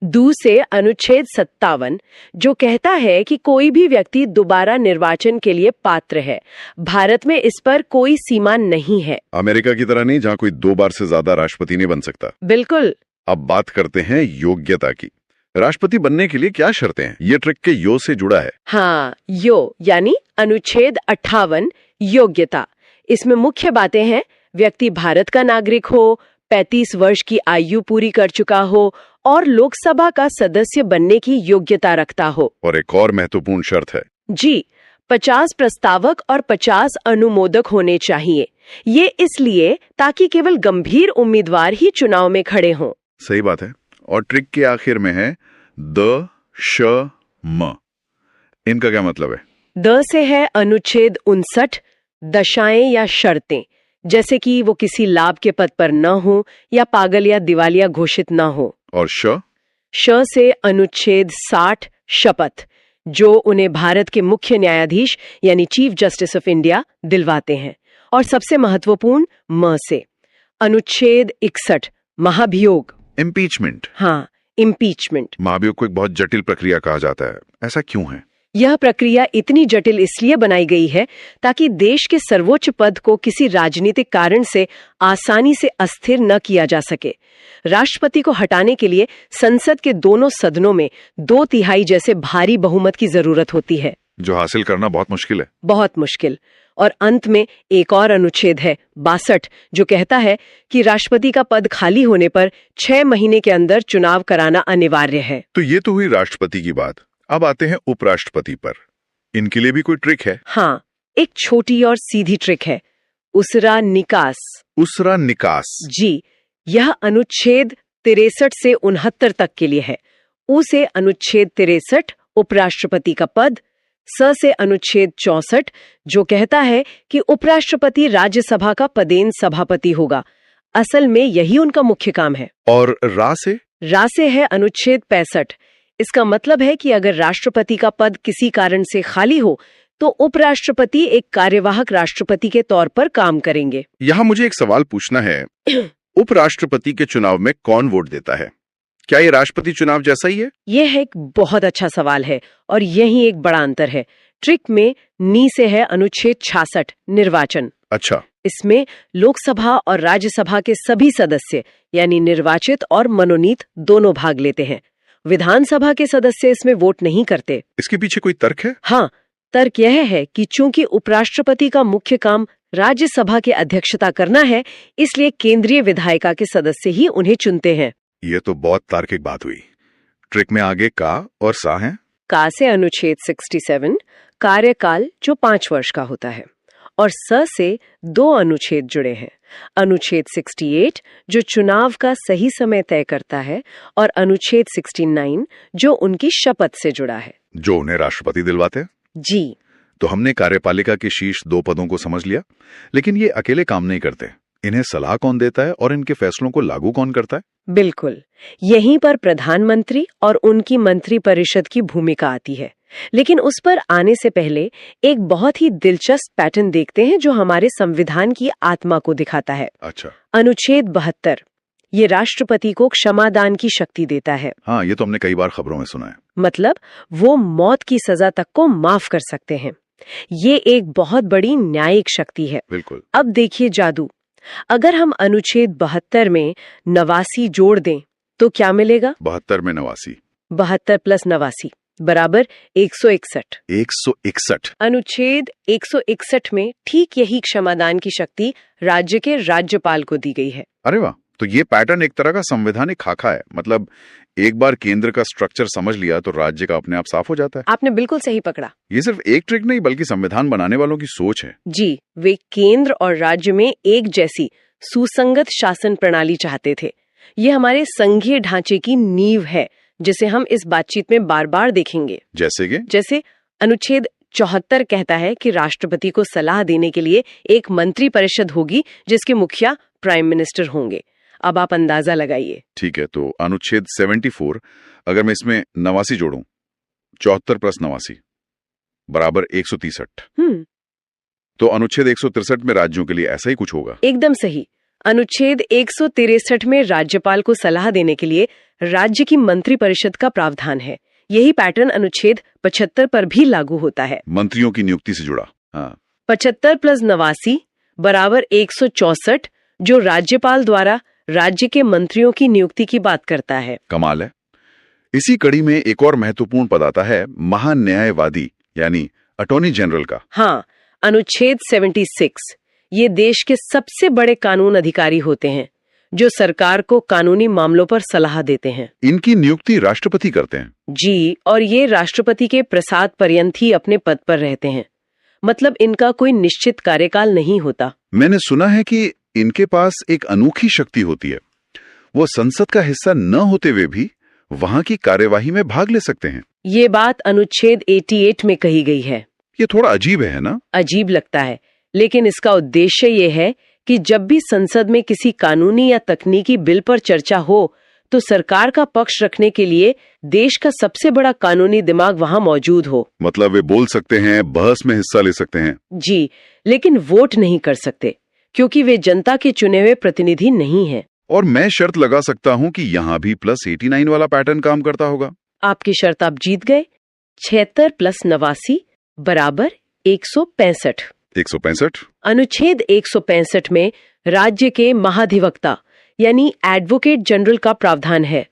दू से अनुच्छेद 57, जो कहता है कि कोई भी व्यक्ति दोबारा निर्वाचन के लिए पात्र है। भारत में इस पर कोई सीमा नहीं है। अमेरिका की तरह नहीं, जहाँ कोई 2 बार से ज्यादा राष्ट्रपति नहीं बन सकता। बिल्कुल। अब बात करते हैं योग्यता की। राष्ट्रपति बनने के लिए क्या शर्तें हैं? ये ट्रिक के यो से जुड़ा है। हाँ, यो यानी अनुच्छेद 58, योग्यता। इसमें मुख्य बातें हैं, व्यक्ति भारत का नागरिक हो, 35 वर्ष की आयु पूरी कर चुका हो और लोकसभा का सदस्य बनने की योग्यता रखता हो। और एक और महत्वपूर्ण शर्त है जी, 50 प्रस्तावक और 50 अनुमोदक होने चाहिए। ये इसलिए ताकि केवल गंभीर उम्मीदवार ही चुनाव में खड़े हों। सही बात है। और ट्रिक के आखिर में है द श म। इनका क्या मतलब है? द से है अनुच्छेद 59, दशाएं या शर्तें, जैसे कि वो किसी लाभ के पद पर न हो या पागल या दिवालिया घोषित न हो। और श से अनुच्छेद 60, शपथ, जो उन्हें भारत के मुख्य न्यायाधीश यानी चीफ जस्टिस ऑफ इंडिया दिलवाते हैं। और सबसे महत्वपूर्ण म से अनुच्छेद 61, महाभियोग, इम्पीचमेंट। हाँ, इम्पीचमेंट। महाभियोग को एक बहुत जटिल प्रक्रिया कहा जाता है, ऐसा क्यों है? यह प्रक्रिया इतनी जटिल इसलिए बनाई गई है ताकि देश के सर्वोच्च पद को किसी राजनीतिक कारण से आसानी से अस्थिर न किया जा सके। राष्ट्रपति को हटाने के लिए संसद के दोनों सदनों में 2/3 जैसे भारी बहुमत की जरूरत होती है, जो हासिल करना बहुत मुश्किल है। बहुत मुश्किल। और अंत में एक और अनुच्छेद है 62, जो कहता है कि राष्ट्रपति का पद खाली होने पर 6 महीने के अंदर चुनाव कराना अनिवार्य है। तो ये तो हुई राष्ट्रपति की बात। अब आते हैं उपराष्ट्रपति पर। इनके लिए भी कोई ट्रिक है? हाँ, एक छोटी और सीधी ट्रिक है, उसरा निकास। उसरा निकास। जी, यह अनुच्छेद 63 से 69 तक के लिए है। उ से अनुच्छेद 63, उपराष्ट्रपति का पद। स से अनुच्छेद 64, जो कहता है कि उपराष्ट्रपति राज्यसभा का पदेन सभापति होगा। असल में यही उनका मुख्य काम है। और रा से है अनुच्छेद 65। इसका मतलब है कि अगर राष्ट्रपति का पद किसी कारण से खाली हो तो उपराष्ट्रपति एक कार्यवाहक राष्ट्रपति के तौर पर काम करेंगे। यहाँ मुझे एक सवाल पूछना है। उपराष्ट्रपति के चुनाव में कौन वोट देता है? क्या ये राष्ट्रपति चुनाव जैसा ही है? यह एक बहुत अच्छा सवाल है और यही एक बड़ा अंतर है। ट्रिक में नी से है अनुच्छेद 66 निर्वाचन। अच्छा, इसमें लोकसभा और राज्यसभा के सभी सदस्य यानी निर्वाचित और मनोनीत दोनों भाग लेते हैं। विधानसभा के सदस्य इसमें वोट नहीं करते। इसके पीछे कोई तर्क है? हाँ, तर्क यह है कि चूंकि उपराष्ट्रपति का मुख्य काम राज्यसभा की अध्यक्षता करना है, इसलिए केंद्रीय विधायिका के सदस्य ही उन्हें चुनते हैं। ये तो बहुत तार्किक बात हुई। ट्रिक में आगे का और सा है। का से अनुच्छेद 67 कार्यकाल जो 5 वर्ष का होता है और स से 2 अनुच्छेद जुड़े हैं। अनुच्छेद 68 जो चुनाव का सही समय तय करता है और अनुच्छेद 69 जो उनकी शपथ से जुड़ा है, जो उन्हें राष्ट्रपति दिलवाते हैं। जी। तो हमने कार्यपालिका के शीर्ष 2 पदों को समझ लिया, लेकिन ये अकेले काम नहीं करते। इन्हें सलाह कौन देता है और इनके फैसलों को लागू कौन करता है? बिल्कुल, यहीं पर प्रधानमंत्री और उनकी मंत्रिपरिषद की भूमिका आती है। लेकिन उस पर आने से पहले एक बहुत ही दिलचस्प पैटर्न देखते हैं जो हमारे संविधान की आत्मा को दिखाता है। अच्छा। अनुच्छेद 72 ये राष्ट्रपति को क्षमादान की शक्ति देता है। हाँ, ये तो हमने कई बार खबरों में सुना है। मतलब वो मौत की सजा तक को माफ कर सकते हैं। ये एक बहुत बड़ी न्यायिक शक्ति है। बिल्कुल। अब देखिए जादू। अगर हम अनुच्छेद 72 में 89 जोड़ दें तो क्या मिलेगा? 72 में 89। 72 प्लस 89 बराबर 161। 161। अनुच्छेद 161 में ठीक यही क्षमादान की शक्ति राज्य के राज्यपाल को दी गई है। अरे वाह, तो ये पैटर्न एक तरह का संवैधानिक खाका है। मतलब एक बार केंद्र का स्ट्रक्चर समझ लिया तो राज्य का अपने आप साफ हो जाता है। आपने बिल्कुल सही पकड़ा। ये सिर्फ एक ट्रिक नहीं बल्कि संविधान बनाने वालों की सोच है। जी, वे केंद्र और राज्य में एक जैसी सुसंगत शासन प्रणाली चाहते थे। ये हमारे संघीय ढांचे की नींव है, जिसे हम इस बातचीत में बार बार देखेंगे। जैसे अनुच्छेद 74 कहता है कि राष्ट्रपति को सलाह देने के लिए एक मंत्री परिषद होगी जिसके मुखिया प्राइम मिनिस्टर होंगे। अब आप अंदाजा लगाइए। ठीक है, तो अनुच्छेद 74 अगर मैं इसमें 89 जोड़ूं, 74 प्लस 89 बराबर 163। तो अनुच्छेद 163 में राज्यों के लिए ऐसा ही कुछ होगा। एकदम सही। अनुच्छेद 163 में राज्यपाल को सलाह देने के लिए राज्य की मंत्रिपरिषद का प्रावधान है। यही पैटर्न अनुच्छेद 75 पर भी लागू होता है। मंत्रियों की नियुक्ति से जुड़ा। हाँ। 75 प्लस 89 बराबर 164 जो राज्यपाल द्वारा राज्य के मंत्रियों की नियुक्ति की बात करता है। कमाल है। इसी कड़ी में एक और महत्वपूर्ण पद आता है महान्यायवादी यानी अटॉर्नी जनरल का। हाँ, अनुच्छेद 76 ये देश के सबसे बड़े कानून अधिकारी होते हैं जो सरकार को कानूनी मामलों पर सलाह देते हैं। इनकी नियुक्ति राष्ट्रपति करते हैं। जी, और ये राष्ट्रपति के प्रसाद पर्यंत ही अपने पद पर रहते हैं। मतलब इनका कोई निश्चित कार्यकाल नहीं होता। मैंने सुना है कि इनके पास एक अनोखी शक्ति होती है। वो संसद का हिस्सा न होते हुए भी वहां की कार्यवाही में भाग ले सकते हैं। ये बात अनुच्छेद 88 में कही गई है। ये थोड़ा अजीब है ना? अजीब लगता है, लेकिन इसका उद्देश्य ये है कि जब भी संसद में किसी कानूनी या तकनीकी बिल पर चर्चा हो तो सरकार का पक्ष रखने के लिए देश का सबसे बड़ा कानूनी दिमाग वहां मौजूद हो। मतलब वे बोल सकते हैं, बहस में हिस्सा ले सकते हैं। जी, लेकिन वोट नहीं कर सकते क्योंकि वे जनता के चुने हुए प्रतिनिधि नहीं हैं। और मैं शर्त लगा सकता हूं कि यहाँ भी प्लस 89 वाला पैटर्न काम करता होगा। आपकी शर्त आप जीत गए। 76 प्लस 89 बराबर 165। 165। अनुच्छेद 165 में राज्य के महाधिवक्ता यानी एडवोकेट जनरल का प्रावधान है।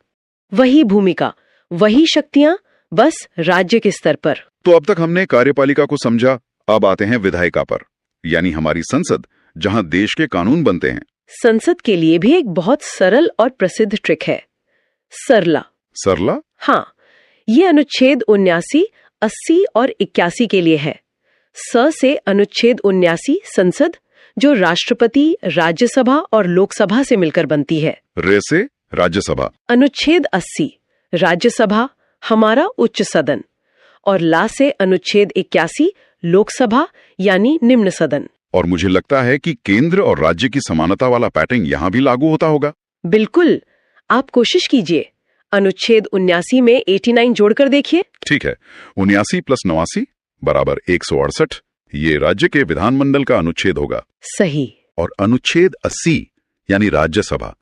वही भूमिका, वही शक्तियां, बस राज्य के स्तर पर। तो अब तक हमने कार्यपालिका को समझा, अब आते हैं विधायिका पर, यानी हमारी संसद, जहां देश के कानून बनते हैं। संसद के लिए भी एक बहुत सरल और प्रसिद्ध ट्रिक है, सरला। सरला? हाँ, ये अनुच्छेद 79, 80 और 81 के लिए है। स से अनुच्छेद 79 संसद जो राष्ट्रपति, राज्यसभा और लोकसभा से मिलकर बनती है। रे से राज्यसभा। अनुच्छेद 80 राज्यसभा हमारा उच्च सदन और ला से अनुच्छेद 81 लोकसभा यानी निम्न सदन। और मुझे लगता है कि केंद्र और राज्य की समानता वाला पैटर्न यहाँ भी लागू होता होगा। बिल्कुल, आप कोशिश कीजिए। अनुच्छेद 79 में 89 जोड़कर देखिए। ठीक है, 79 प्लस 89 बराबर 168। ये राज्य के विधानमंडल का अनुच्छेद होगा। सही। और अनुच्छेद 80 यानी राज्यसभा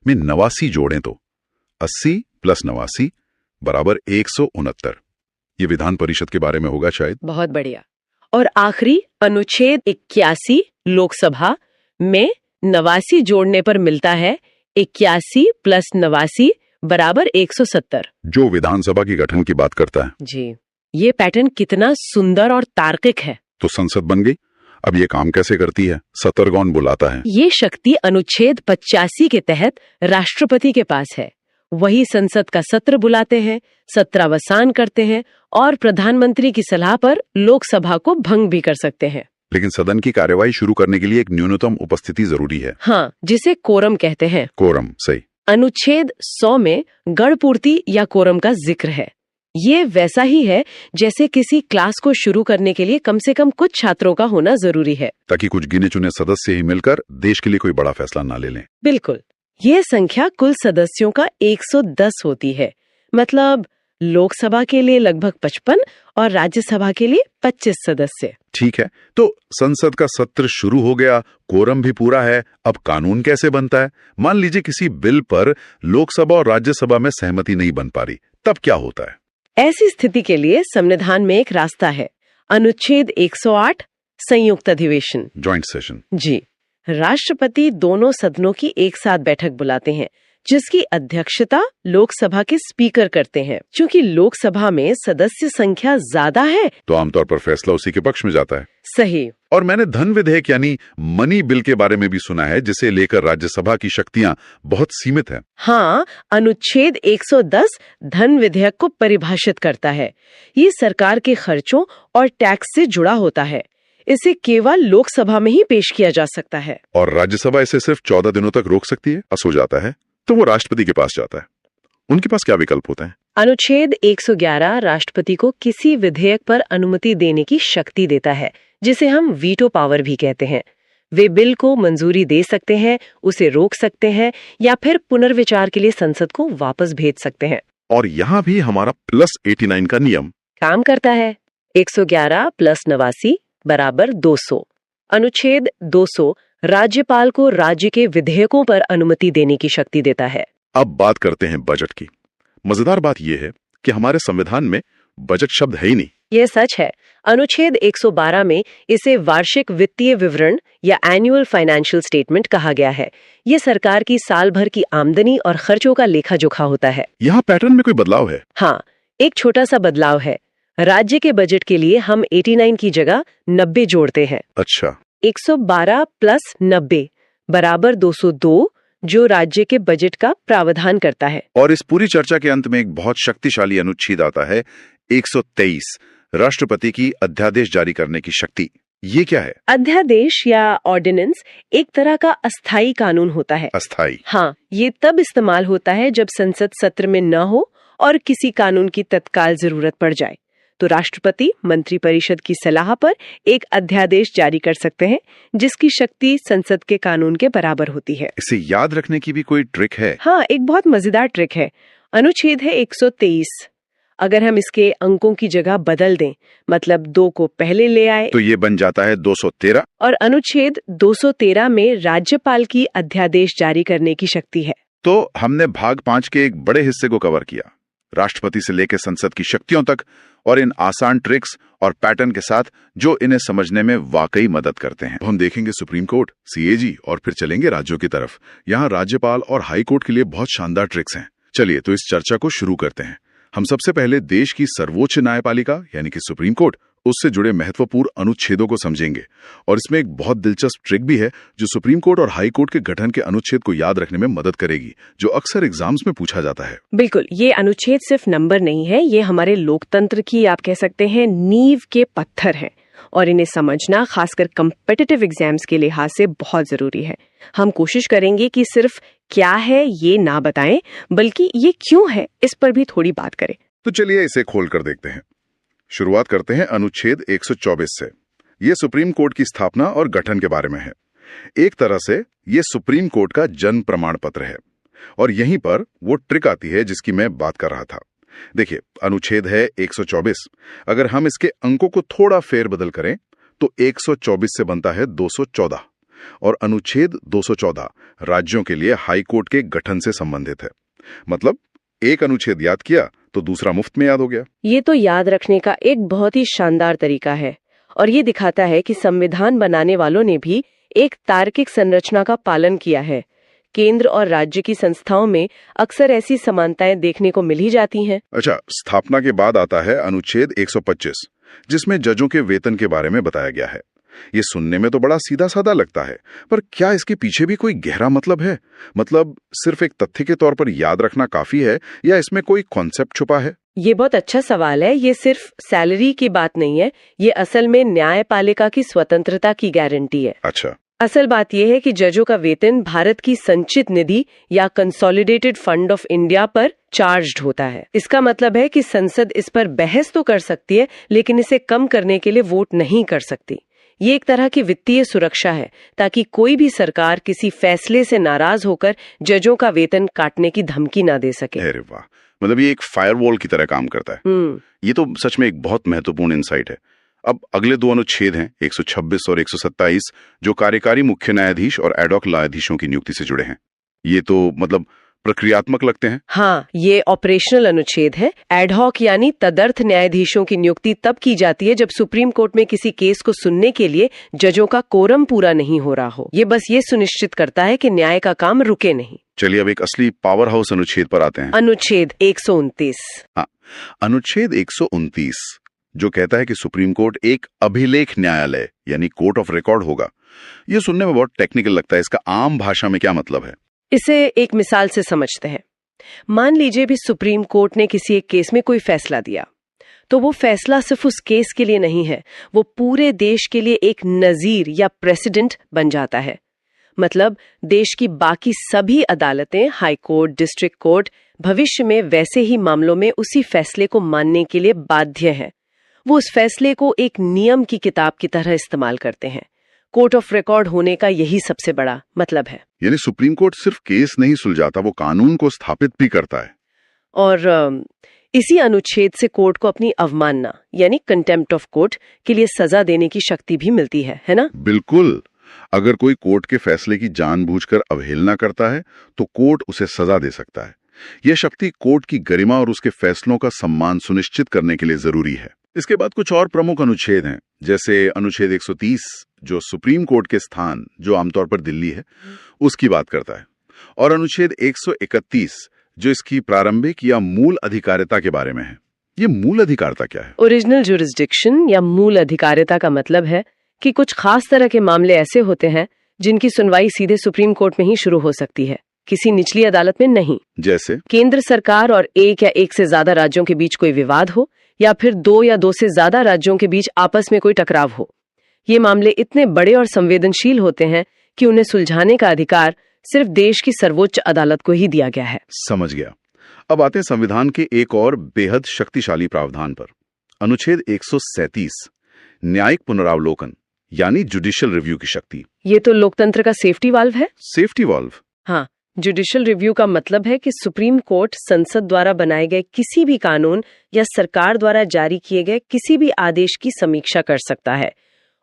में 89 जोड़ें तो 80 प्लस 89 बराबर 169। ये विधान परिषद के बारे में होगा शायद। बहुत बढ़िया। और आखिरी अनुच्छेद 81 लोकसभा में 89 जोड़ने पर मिलता है 81 प्लस 89 बराबर 170, जो विधानसभा की गठन की बात करता है। जी, ये पैटर्न कितना सुंदर और तार्किक है। तो संसद बन गई। अब ये काम कैसे करती है? सत्र कौन बुलाता है? ये शक्ति अनुच्छेद 85 के तहत राष्ट्रपति के पास है। वही संसद का सत्र बुलाते हैं, सत्रावसान करते हैं और प्रधानमंत्री की सलाह पर लोकसभा को भंग भी कर सकते हैं। लेकिन सदन की कार्यवाही शुरू करने के लिए एक न्यूनतम उपस्थिति जरूरी है। हाँ, जिसे कोरम कहते हैं। कोरम, सही। अनुच्छेद 100 में गणपूर्ति या कोरम का जिक्र है। ये वैसा ही है जैसे किसी क्लास को शुरू करने के लिए कम से कम कुछ छात्रों का होना जरूरी है, ताकि कुछ गिने चुने सदस्य ही मिलकर देश के लिए कोई बड़ा फैसला ना ले लें। बिल्कुल। ये संख्या कुल सदस्यों का 110 होती है। मतलब लोकसभा के लिए लगभग 55 और राज्यसभा के लिए 25 सदस्य। ठीक है, तो संसद का सत्र शुरू हो गया, कोरम भी पूरा है। अब कानून कैसे बनता है? मान लीजिए किसी बिल पर लोकसभा और राज्यसभा में सहमति नहीं बन पा रही, तब क्या होता है? ऐसी स्थिति के लिए संविधान में एक रास्ता है। अनुच्छेद 108 संयुक्त अधिवेशन, जॉइंट सेशन। जी, राष्ट्रपति दोनों सदनों की एक साथ बैठक बुलाते हैं, जिसकी अध्यक्षता लोकसभा के स्पीकर करते हैं। क्योंकि लोकसभा में सदस्य संख्या ज्यादा है, तो आमतौर पर फैसला उसी के पक्ष में जाता है। सही। और मैंने धन विधेयक यानी मनी बिल के बारे में भी सुना है, जिसे लेकर राज्यसभा की शक्तियां बहुत सीमित हैं। हाँ, अनुच्छेद 110 धन विधेयक को परिभाषित करता है। ये सरकार के खर्चों और टैक्स से जुड़ा होता है। इसे केवल लोकसभा में ही पेश किया जा सकता है। और राज्यसभा इसे सिर्फ 14 दिनों तक रोक सकती है। पास हो जाता है तो वो राष्ट्रपति के पास जाता है। उनके पास क्या विकल्प होते हैं? अनुच्छेद 111 राष्ट्रपति को किसी विधेयक पर अनुमति देने की शक्ति देता है, जिसे हम वीटो पावर भी कहते हैं। वे बिल को मंजूरी दे सकते हैं, उसे रोक सकते हैं या फिर पुनर्विचार के लिए संसद को वापस भेज सकते हैं। और यहाँ भी हमारा प्लस 89 का नियम काम करता है। 111 प्लस 89 बराबर 200। अनुच्छेद 200 राज्यपाल को राज्य के विधेयकों पर अनुमति देने की शक्ति देता है। अब बात करते हैं बजट की। मजेदार बात यह है कि हमारे संविधान में बजट शब्द है ही नहीं। ये सच है। अनुच्छेद 112 में इसे वार्षिक वित्तीय विवरण या एनुअल फाइनेंशियल स्टेटमेंट कहा गया है। ये सरकार की साल भर की आमदनी और खर्चों का लेखा जोखा होता है। यहाँ पैटर्न में कोई बदलाव है? हाँ, एक छोटा सा बदलाव है। राज्य के बजट के लिए हम 89 की जगह 90 जोड़ते हैं। अच्छा। 112 प्लस 90 बराबर 202, जो राज्य के बजट का प्रावधान करता है। और इस पूरी चर्चा के अंत में एक बहुत शक्तिशाली अनुच्छेद आता है, 123, राष्ट्रपति की अध्यादेश जारी करने की शक्ति। ये क्या है? अध्यादेश या ऑर्डिनेंस एक तरह का अस्थायी कानून होता है। अस्थायी? हाँ, ये तब इस्तेमाल होता है जब संसद सत्र में न हो और किसी कानून की तत्काल जरूरत पड़ जाए। तो राष्ट्रपति मंत्रिपरिषद की सलाह पर एक अध्यादेश जारी कर सकते हैं, जिसकी शक्ति संसद के कानून के बराबर होती है। इसे याद रखने की भी कोई ट्रिक है? हाँ, एक बहुत मजेदार ट्रिक है। अनुच्छेद है 123। अगर हम इसके अंकों की जगह बदल दें, मतलब 2 को पहले ले आए, तो ये बन जाता है 213। और अनुच्छेद 213 में राज्यपाल की अध्यादेश जारी करने की शक्ति है। तो हमने भाग 5 के एक बड़े हिस्से को कवर किया, राष्ट्रपति से लेकर संसद की शक्तियों तक, और इन आसान ट्रिक्स और पैटर्न के साथ जो इन्हें समझने में वाकई मदद करते हैं। हम देखेंगे सुप्रीम कोर्ट, सीएजी और फिर चलेंगे राज्यों की तरफ। यहाँ राज्यपाल और हाई कोर्ट के लिए बहुत शानदार ट्रिक्स हैं। चलिए तो इस चर्चा को शुरू करते हैं। हम सबसे पहले देश की सर्वोच्च न्यायपालिका यानी कि सुप्रीम कोर्ट, उससे जुड़े महत्वपूर्ण अनुच्छेदों को समझेंगे। और इसमें एक बहुत दिलचस्प ट्रिक भी है जो सुप्रीम कोर्ट और हाई कोर्ट के गठन के अनुच्छेद को याद रखने में मदद करेगी, जो अक्सर एग्जाम्स में पूछा जाता है। बिल्कुल, ये अनुच्छेद सिर्फ नंबर नहीं है, ये हमारे लोकतंत्र की आप कह सकते हैं नींव के पत्थर हैं, और इन्हें समझना खासकर कम्पिटिटिव एग्जाम्स के लिहाज से बहुत जरूरी है। हम कोशिश करेंगे कि सिर्फ क्या है ये ना बताएं, बल्कि ये क्यों है इस पर भी थोड़ी बात करें। तो चलिए इसे खोल कर देखते हैं। शुरुआत करते हैं अनुच्छेद 124 से। ये सुप्रीम कोर्ट की स्थापना और गठन के बारे में है। एक तरह से ये सुप्रीम कोर्ट का जन्म प्रमाण पत्र है, और यहीं पर वो ट्रिक आती है जिसकी मैं बात कर रहा था। देखिए, अनुच्छेद है 124। अगर हम इसके अंकों को थोड़ा फेरबदल करें तो 124 से बनता है 214, और अनुच्छेद 214 राज्यों के लिए हाई कोर्ट के गठन से संबंधित है। मतलब एक अनुच्छेद याद किया तो दूसरा मुफ्त में याद हो गया। ये तो याद रखने का एक बहुत ही शानदार तरीका है और ये दिखाता है कि संविधान बनाने वालों ने भी एक तार्किक संरचना का पालन किया है। केंद्र और राज्य की संस्थाओं में अक्सर ऐसी समानताएं देखने को मिल ही जाती हैं। अच्छा, स्थापना के बाद आता है अनुच्छेद 125, जिसमें जजों के वेतन के बारे में बताया गया है। ये सुनने में तो बड़ा सीधा साधा लगता है, पर क्या इसके पीछे भी कोई गहरा मतलब है? मतलब सिर्फ एक तथ्य के तौर पर याद रखना काफी है या इसमें कोई कॉन्सेप्ट छुपा है? ये बहुत अच्छा सवाल है। ये सिर्फ सैलरी की बात नहीं है, ये असल में न्यायपालिका की स्वतंत्रता की गारंटी है। अच्छा, असल बात यह है कि जजों का वेतन भारत की संचित निधि या कंसोलिडेटेड फंड ऑफ इंडिया पर चार्ज्ड होता है। इसका मतलब है कि संसद इस पर बहस तो कर सकती है, लेकिन इसे कम करने के लिए वोट नहीं कर सकती। ये एक तरह की वित्तीय सुरक्षा है, ताकि कोई भी सरकार किसी फैसले से नाराज होकर जजों का वेतन काटने की धमकी ना दे सके। अरे वाह, मतलब ये एक फायरवॉल की तरह काम करता है। ये तो सच में एक बहुत महत्वपूर्ण इंसाइट है। अब अगले दो अनुच्छेद हैं 126 और 127, जो कार्यकारी मुख्य न्यायाधीश और एडॉक न्यायाधीशों की नियुक्ति से जुड़े हैं। ये तो मतलब प्रक्रियात्मक लगते हैं। हाँ, ये ऑपरेशनल अनुच्छेद है। एडहॉक यानी तदर्थ न्यायाधीशों की नियुक्ति तब की जाती है जब सुप्रीम कोर्ट में किसी केस को सुनने के लिए जजों का कोरम पूरा नहीं हो रहा हो। ये बस ये सुनिश्चित करता है कि न्याय का काम रुके नहीं। चलिए अब एक असली पावर हाउस अनुच्छेद पर आते हैं। अनुच्छेद 129। हाँ, अनुच्छेद 129 जो कहता है कि सुप्रीम कोर्ट एक अभिलेख न्यायालय यानी कोर्ट ऑफ रिकॉर्ड होगा। ये सुनने में बहुत टेक्निकल लगता है, इसका आम भाषा में क्या मतलब है? इसे एक मिसाल से समझते हैं। मान लीजिए भी सुप्रीम कोर्ट ने किसी एक केस में कोई फैसला दिया, तो वो फैसला सिर्फ उस केस के लिए नहीं है, वो पूरे देश के लिए एक नजीर या प्रेसिडेंट बन जाता है। मतलब देश की बाकी सभी अदालतें, हाई कोर्ट, डिस्ट्रिक्ट कोर्ट, भविष्य में वैसे ही मामलों में उसी फैसले को मानने के लिए बाध्य हैं। वो उस फैसले को एक नियम की किताब की तरह इस्तेमाल करते हैं। कोर्ट ऑफ रिकॉर्ड होने का यही सबसे बड़ा मतलब है। यानी सुप्रीम कोर्ट सिर्फ केस नहीं सुलझाता, वो कानून को स्थापित भी करता है। और इसी अनुच्छेद से कोर्ट को अपनी अवमानना यानी कंटेम्प्ट ऑफ कोर्ट के लिए सजा देने की शक्ति भी मिलती है ना? बिल्कुल। अगर कोई कोर्ट के फैसले की जानबूझकर अवहेलना करता है तो कोर्ट उसे सजा दे सकता है। यह शक्ति कोर्ट की गरिमा और उसके फैसलों का सम्मान सुनिश्चित करने के लिए जरूरी है। इसके बाद कुछ और प्रमुख अनुच्छेद हैं, जैसे अनुच्छेद 130 जो सुप्रीम कोर्ट के स्थान, जो आमतौर पर दिल्ली है, उसकी बात करता है, और अनुच्छेद 131 जो इसकी प्रारंभिक या मूल अधिकारिता के बारे में है। ये मूल अधिकारिता क्या है? ओरिजिनल जुरिस्डिक्शन या मूल अधिकारिता का मतलब है कि कुछ खास तरह के मामले ऐसे होते हैं जिनकी सुनवाई सीधे सुप्रीम कोर्ट में ही शुरू हो सकती है, किसी निचली अदालत में नहीं। जैसे केंद्र सरकार और एक या एक से ज्यादा राज्यों के बीच कोई विवाद हो, या फिर दो या दो से ज्यादा राज्यों के बीच आपस में कोई टकराव हो। ये मामले इतने बड़े और संवेदनशील होते हैं कि उन्हें सुलझाने का अधिकार सिर्फ देश की सर्वोच्च अदालत को ही दिया गया है। समझ गया। अब आते हैं संविधान के एक और बेहद शक्तिशाली प्रावधान पर, अनुच्छेद 137 न्यायिक पुनरावलोकन यानी जुडिशियल रिव्यू की शक्ति। ये तो लोकतंत्र का सेफ्टी वाल्व है। Safety valve? हाँ, जुडिशियल रिव्यू का मतलब है कि सुप्रीम कोर्ट संसद द्वारा बनाए गए किसी भी कानून या सरकार द्वारा जारी किए गए किसी भी आदेश की समीक्षा कर सकता है,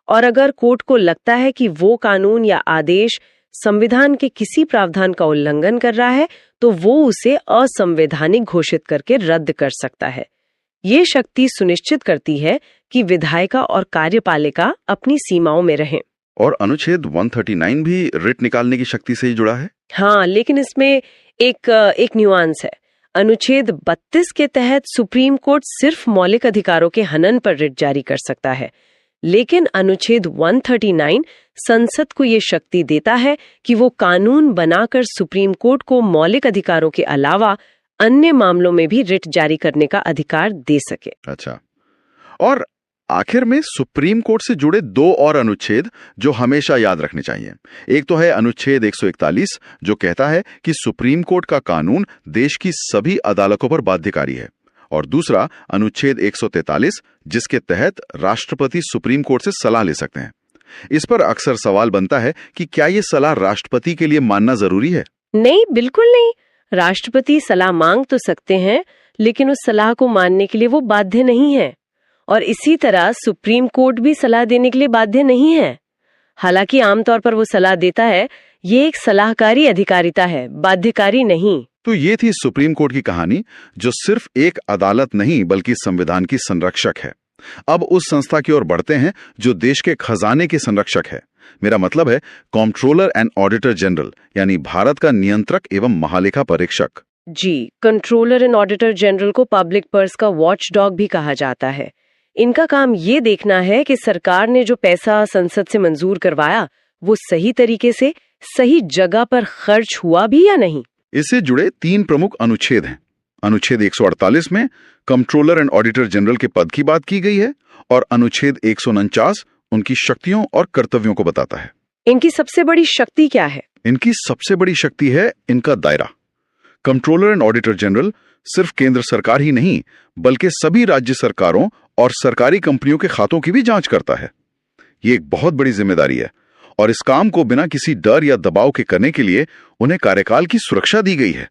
और अगर कोर्ट को लगता है कि वो कानून या आदेश संविधान के किसी प्रावधान का उल्लंघन कर रहा है, तो वो उसे असंवैधानिक घोषित करके रद्द कर सकता है। ये शक्ति सुनिश्चित करती है कि विधायिका और कार्यपालिका अपनी सीमाओं में रहें। और अनुच्छेद 139 भी रिट निकालने की शक्ति से ही जुड़ा है। हाँ, लेकिन इसमें एक न्यूआंस है। अनुच्छेद 32 के तहत सुप्रीम कोर्ट सिर्फ मौलिक अधिकारों के हनन पर रिट जारी कर सकता है, लेकिन अनुच्छेद 139 संसद को ये शक्ति देता है कि वो कानून बनाकर सुप्रीम कोर्ट को मौलिक अधिकारों के अलावा अन्य मामलों में भी रिट जारी करने का अधिकार दे सके। अच्छा, और आखिर में सुप्रीम कोर्ट से जुड़े दो और अनुच्छेद जो हमेशा याद रखने चाहिए। एक तो है अनुच्छेद 141 जो कहता है कि सुप्रीम कोर्ट का कानून देश की सभी अदालतों पर बाध्यकारी है, और दूसरा अनुच्छेद 143 जिसके तहत राष्ट्रपति सुप्रीम कोर्ट से सलाह ले सकते हैं। इस पर अक्सर सवाल बनता है कि क्या ये सलाह राष्ट्रपति के लिए मानना जरूरी है? नहीं, बिल्कुल नहीं। राष्ट्रपति सलाह मांग तो सकते हैं, लेकिन उस सलाह को मानने के लिए वो बाध्य नहीं है, और इसी तरह सुप्रीम कोर्ट भी सलाह देने के लिए बाध्य नहीं है। हालांकि आमतौर पर वो सलाह देता है, ये एक सलाहकारी अधिकारिता है, बाध्यकारी नहीं। तो ये थी सुप्रीम कोर्ट की कहानी, जो सिर्फ एक अदालत नहीं बल्कि संविधान की संरक्षक है। अब उस संस्था की ओर बढ़ते हैं जो देश के खजाने की संरक्षक है। मेरा मतलब है कंट्रोलर एंड ऑडिटर जनरल, यानी भारत का नियंत्रक एवं महालेखा परीक्षक। जी, कंट्रोलर एंड ऑडिटर जनरल को पब्लिक पर्स का वॉच डॉग भी कहा जाता है। इनका काम ये देखना है कि सरकार ने जो पैसा संसद से मंजूर करवाया वो सही तरीके से सही जगह पर खर्च हुआ भी या नहीं। इससे जुड़े 3 प्रमुख अनुच्छेद हैं। अनुच्छेद 148 में कंट्रोलर एंड ऑडिटर जनरल के पद की बात की गई है और अनुच्छेद 149 उनकी शक्तियों और कर्तव्यों को बताता है। इनकी सबसे बड़ी शक्ति क्या है? इनकी सबसे बड़ी शक्ति है इनका दायरा। कंट्रोलर एंड ऑडिटर जनरल सिर्फ केंद्र सरकार ही नहीं बल्कि सभी राज्य सरकारों और सरकारी कंपनियों के खातों की भी जांच करता है। ये एक बहुत बड़ी जिम्मेदारी है और इस काम को बिना किसी डर या दबाव के करने के लिए उन्हें कार्यकाल की सुरक्षा दी गई है।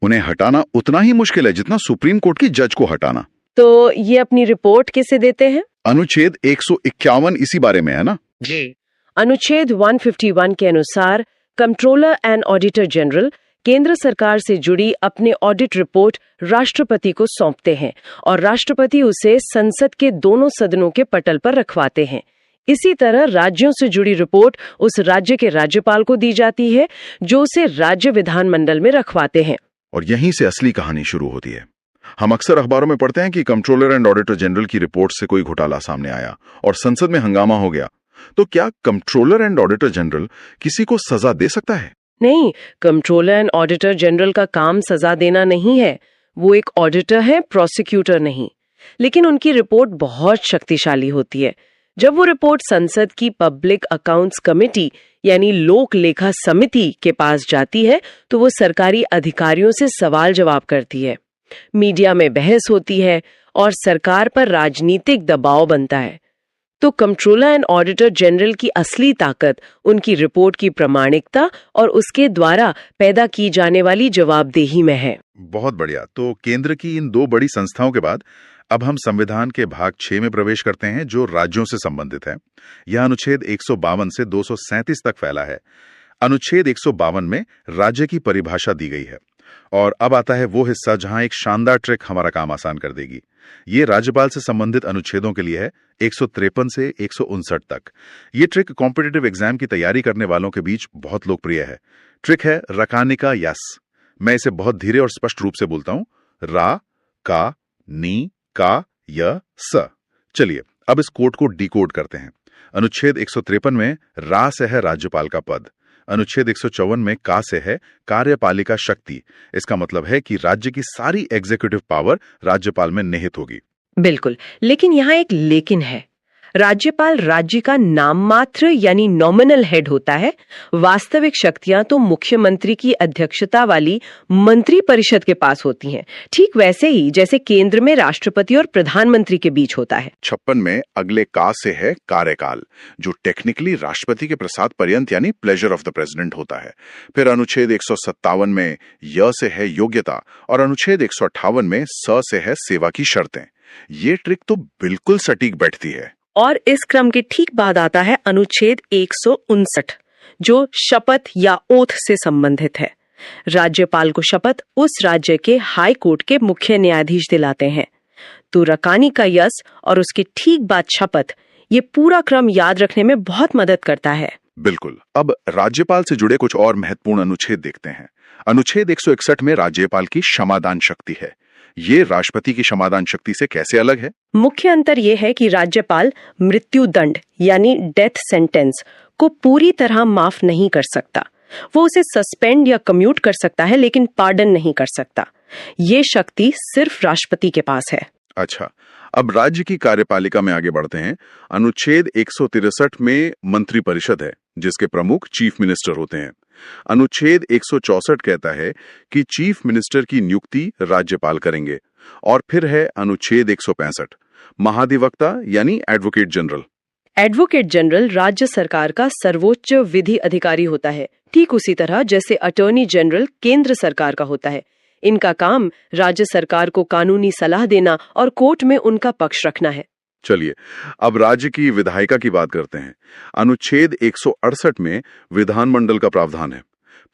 उन्हें हटाना उतना ही मुश्किल है जितना सुप्रीम कोर्ट की जज को हटाना। तो ये अपनी रिपोर्ट किसे देते हैं? अनुच्छेद 151 इसी बारे में है ना जी। अनुच्छेद 151 के अनुसार कंट्रोलर एंड ऑडिटर जनरल केंद्र सरकार से जुड़ी अपने ऑडिट रिपोर्ट राष्ट्रपति को सौंपते हैं और राष्ट्रपति उसे संसद के दोनों सदनों के पटल पर रखवाते हैं। इसी तरह राज्यों से जुड़ी रिपोर्ट उस राज्य के राज्यपाल को दी जाती है जो उसे राज्य विधानमंडल में रखवाते हैं। और यहीं से असली कहानी शुरू होती है। हम अक्सर अखबारों में पढ़ते हैं कि कंट्रोलर एंड ऑडिटर जनरल की रिपोर्ट से कोई घोटाला सामने आया और संसद में हंगामा हो गया। तो क्या कंट्रोलर एंड ऑडिटर जनरल किसी को सजा दे सकता है? नहीं, कंट्रोलर एंड ऑडिटर जनरल का काम सजा देना नहीं है। वो एक ऑडिटर है, प्रोसिक्यूटर नहीं। लेकिन उनकी रिपोर्ट बहुत शक्तिशाली होती है। जब वो रिपोर्ट संसद की पब्लिक अकाउंट्स कमेटी यानी लोक लेखा समिति के पास जाती है तो वो सरकारी अधिकारियों से सवाल जवाब करती है, मीडिया में बहस होती है और सरकार पर राजनीतिक दबाव बनता है। तो कंट्रोलर एंड ऑडिटर जनरल की असली ताकत उनकी रिपोर्ट की प्रामाणिकता और उसके द्वारा पैदा की जाने वाली जवाबदेही में है। बहुत बढ़िया। तो केंद्र की इन 2 बड़ी संस्थाओं के बाद अब हम संविधान के भाग 6 में प्रवेश करते हैं जो राज्यों से संबंधित है। यह अनुच्छेद 152 से 237 तक फैला है। अनुच्छेद 152 में राज्य की परिभाषा दी गई है और अब आता है वो हिस्सा जहां एक शानदार ट्रिक हमारा काम आसान कर देगी। ये राज्यपाल से संबंधित अनुच्छेदों के लिए है 153 से 159 तक। ये ट्रिक कॉम्पिटिटिव एग्जाम की तैयारी करने वालों के बीच बहुत लोकप्रिय है। ट्रिक है रकानिका यस। मैं इसे बहुत धीरे और स्पष्ट रूप से बोलता हूं, रा का नी का य स। चलिए अब इस कोड को डिकोड करते हैं। अनुच्छेद 153 में रा से है राज्यपाल का पद। अनुच्छेद 154 में का से है कार्यपालिका शक्ति। इसका मतलब है कि राज्य की सारी एग्जीक्यूटिव पावर राज्यपाल में निहित होगी। बिल्कुल, लेकिन यहाँ एक लेकिन है। राज्यपाल राज्य का नाम मात्र यानी नॉमिनल हेड होता है। वास्तविक शक्तियां तो मुख्यमंत्री की अध्यक्षता वाली मंत्री परिषद के पास होती हैं, ठीक वैसे ही जैसे केंद्र में राष्ट्रपति और प्रधानमंत्री के बीच होता है। 56 में अगले का से है कार्यकाल, जो टेक्निकली राष्ट्रपति के प्रसाद पर्यंत यानी प्लेजर ऑफ द प्रेसिडेंट होता है। फिर अनुच्छेद 157 में य से है योग्यता और अनुच्छेद 158 में स से है सेवा की शर्तें। ये ट्रिक तो बिल्कुल सटीक बैठती है। और इस क्रम के ठीक बाद आता है अनुच्छेद 159 जो शपथ या ओथ से संबंधित है। राज्यपाल को शपथ उस राज्य के हाई कोर्ट के मुख्य न्यायाधीश दिलाते हैं। तो रकानी का यस और उसके ठीक बाद शपथ, ये पूरा क्रम याद रखने में बहुत मदद करता है। बिल्कुल। अब राज्यपाल से जुड़े कुछ और महत्वपूर्ण अनुच्छेद देखते हैं। अनुच्छेद 161 में राज्यपाल की क्षमादान शक्ति है। ये राष्ट्रपति की क्षमादान शक्ति से कैसे अलग है? मुख्य अंतर यह है कि राज्यपाल मृत्यु दंड यानी डेथ सेंटेंस को पूरी तरह माफ नहीं कर सकता। वो उसे सस्पेंड या कम्यूट कर सकता है लेकिन पार्डन नहीं कर सकता। ये शक्ति सिर्फ राष्ट्रपति के पास है। अच्छा, अब राज्य की कार्यपालिका में आगे बढ़ते हैं। अनुच्छेद 163 में मंत्री परिषद है जिसके प्रमुख चीफ मिनिस्टर होते हैं। अनुच्छेद 164 कहता है कि चीफ मिनिस्टर की नियुक्ति राज्यपाल करेंगे। और फिर है अनुच्छेद 165 महाधिवक्ता यानी एडवोकेट जनरल। एडवोकेट जनरल राज्य सरकार का सर्वोच्च विधि अधिकारी होता है, ठीक उसी तरह जैसे अटॉर्नी जनरल केंद्र सरकार का होता है। इनका काम राज्य सरकार को कानूनी सलाह देना और कोर्ट में उनका पक्ष रखना है। चलिए अब राज्य की विधायिका की बात करते हैं। अनुच्छेद 168 में विधानमंडल का प्रावधान है।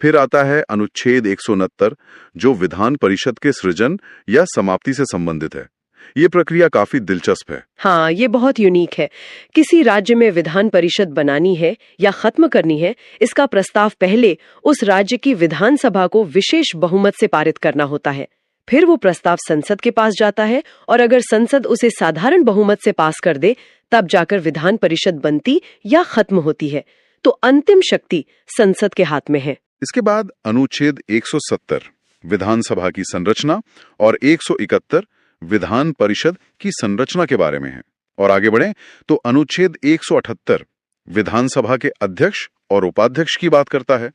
फिर आता है अनुच्छेद 169 जो विधान परिषद के सृजन या समाप्ति से संबंधित है। ये प्रक्रिया काफी दिलचस्प है। हाँ, ये बहुत यूनिक है। किसी राज्य में विधान परिषद बनानी है या खत्म करनी है, इसका प्रस्ताव पहले उस राज्य की विधानसभा को विशेष बहुमत से पारित करना होता है। फिर वो प्रस्ताव संसद के पास जाता है और अगर संसद उसे साधारण बहुमत से पास कर दे, तब जाकर विधान परिषद बनती या खत्म होती है। तो अंतिम शक्ति संसद के हाथ में है। इसके बाद अनुच्छेद 170 विधानसभा की संरचना और 171 विधान परिषद की संरचना के बारे में है। और आगे बढ़ें तो अनुच्छेद 178 विधानसभा के अध्यक्ष और उपाध्यक्ष की बात करता है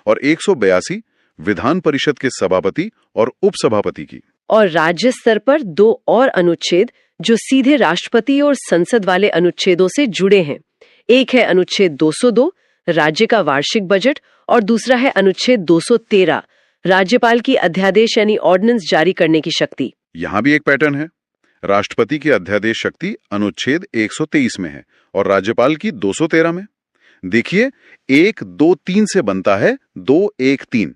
और 182 विधान परिषद के सभापति और उपसभापति की। और राज्य स्तर पर 2 और अनुच्छेद जो सीधे राष्ट्रपति और संसद वाले अनुच्छेदों से जुड़े हैं। एक है अनुच्छेद 202 राज्य का वार्षिक बजट और दूसरा है अनुच्छेद 213 राज्यपाल की अध्यादेश यानी ऑर्डिनेंस जारी करने की शक्ति। यहाँ भी एक पैटर्न है। राष्ट्रपति की अध्यादेश शक्ति अनुच्छेद 123 में है और राज्यपाल की 213 में। देखिए 1, 2, 3 से बनता है 2, 1, 3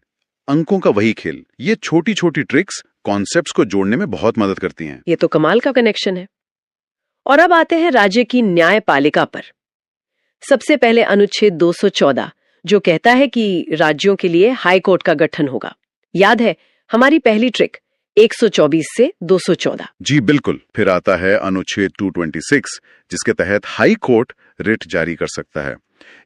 अंकों का वही खेल। ये छोटी छोटी ट्रिक्स कॉन्सेप्ट्स को जोड़ने में बहुत मदद करती हैं। ये तो कमाल का कनेक्शन है। और अब आते हैं राज्य की न्यायपालिका पर। सबसे पहले अनुच्छेद 214 जो कहता है कि राज्यों के लिए हाई कोर्ट का गठन होगा। याद है हमारी पहली ट्रिक 124 से 214। जी बिल्कुल। फिर आता है अनुच्छेद 226 जिसके तहत हाई कोर्ट रिट जारी कर सकता है।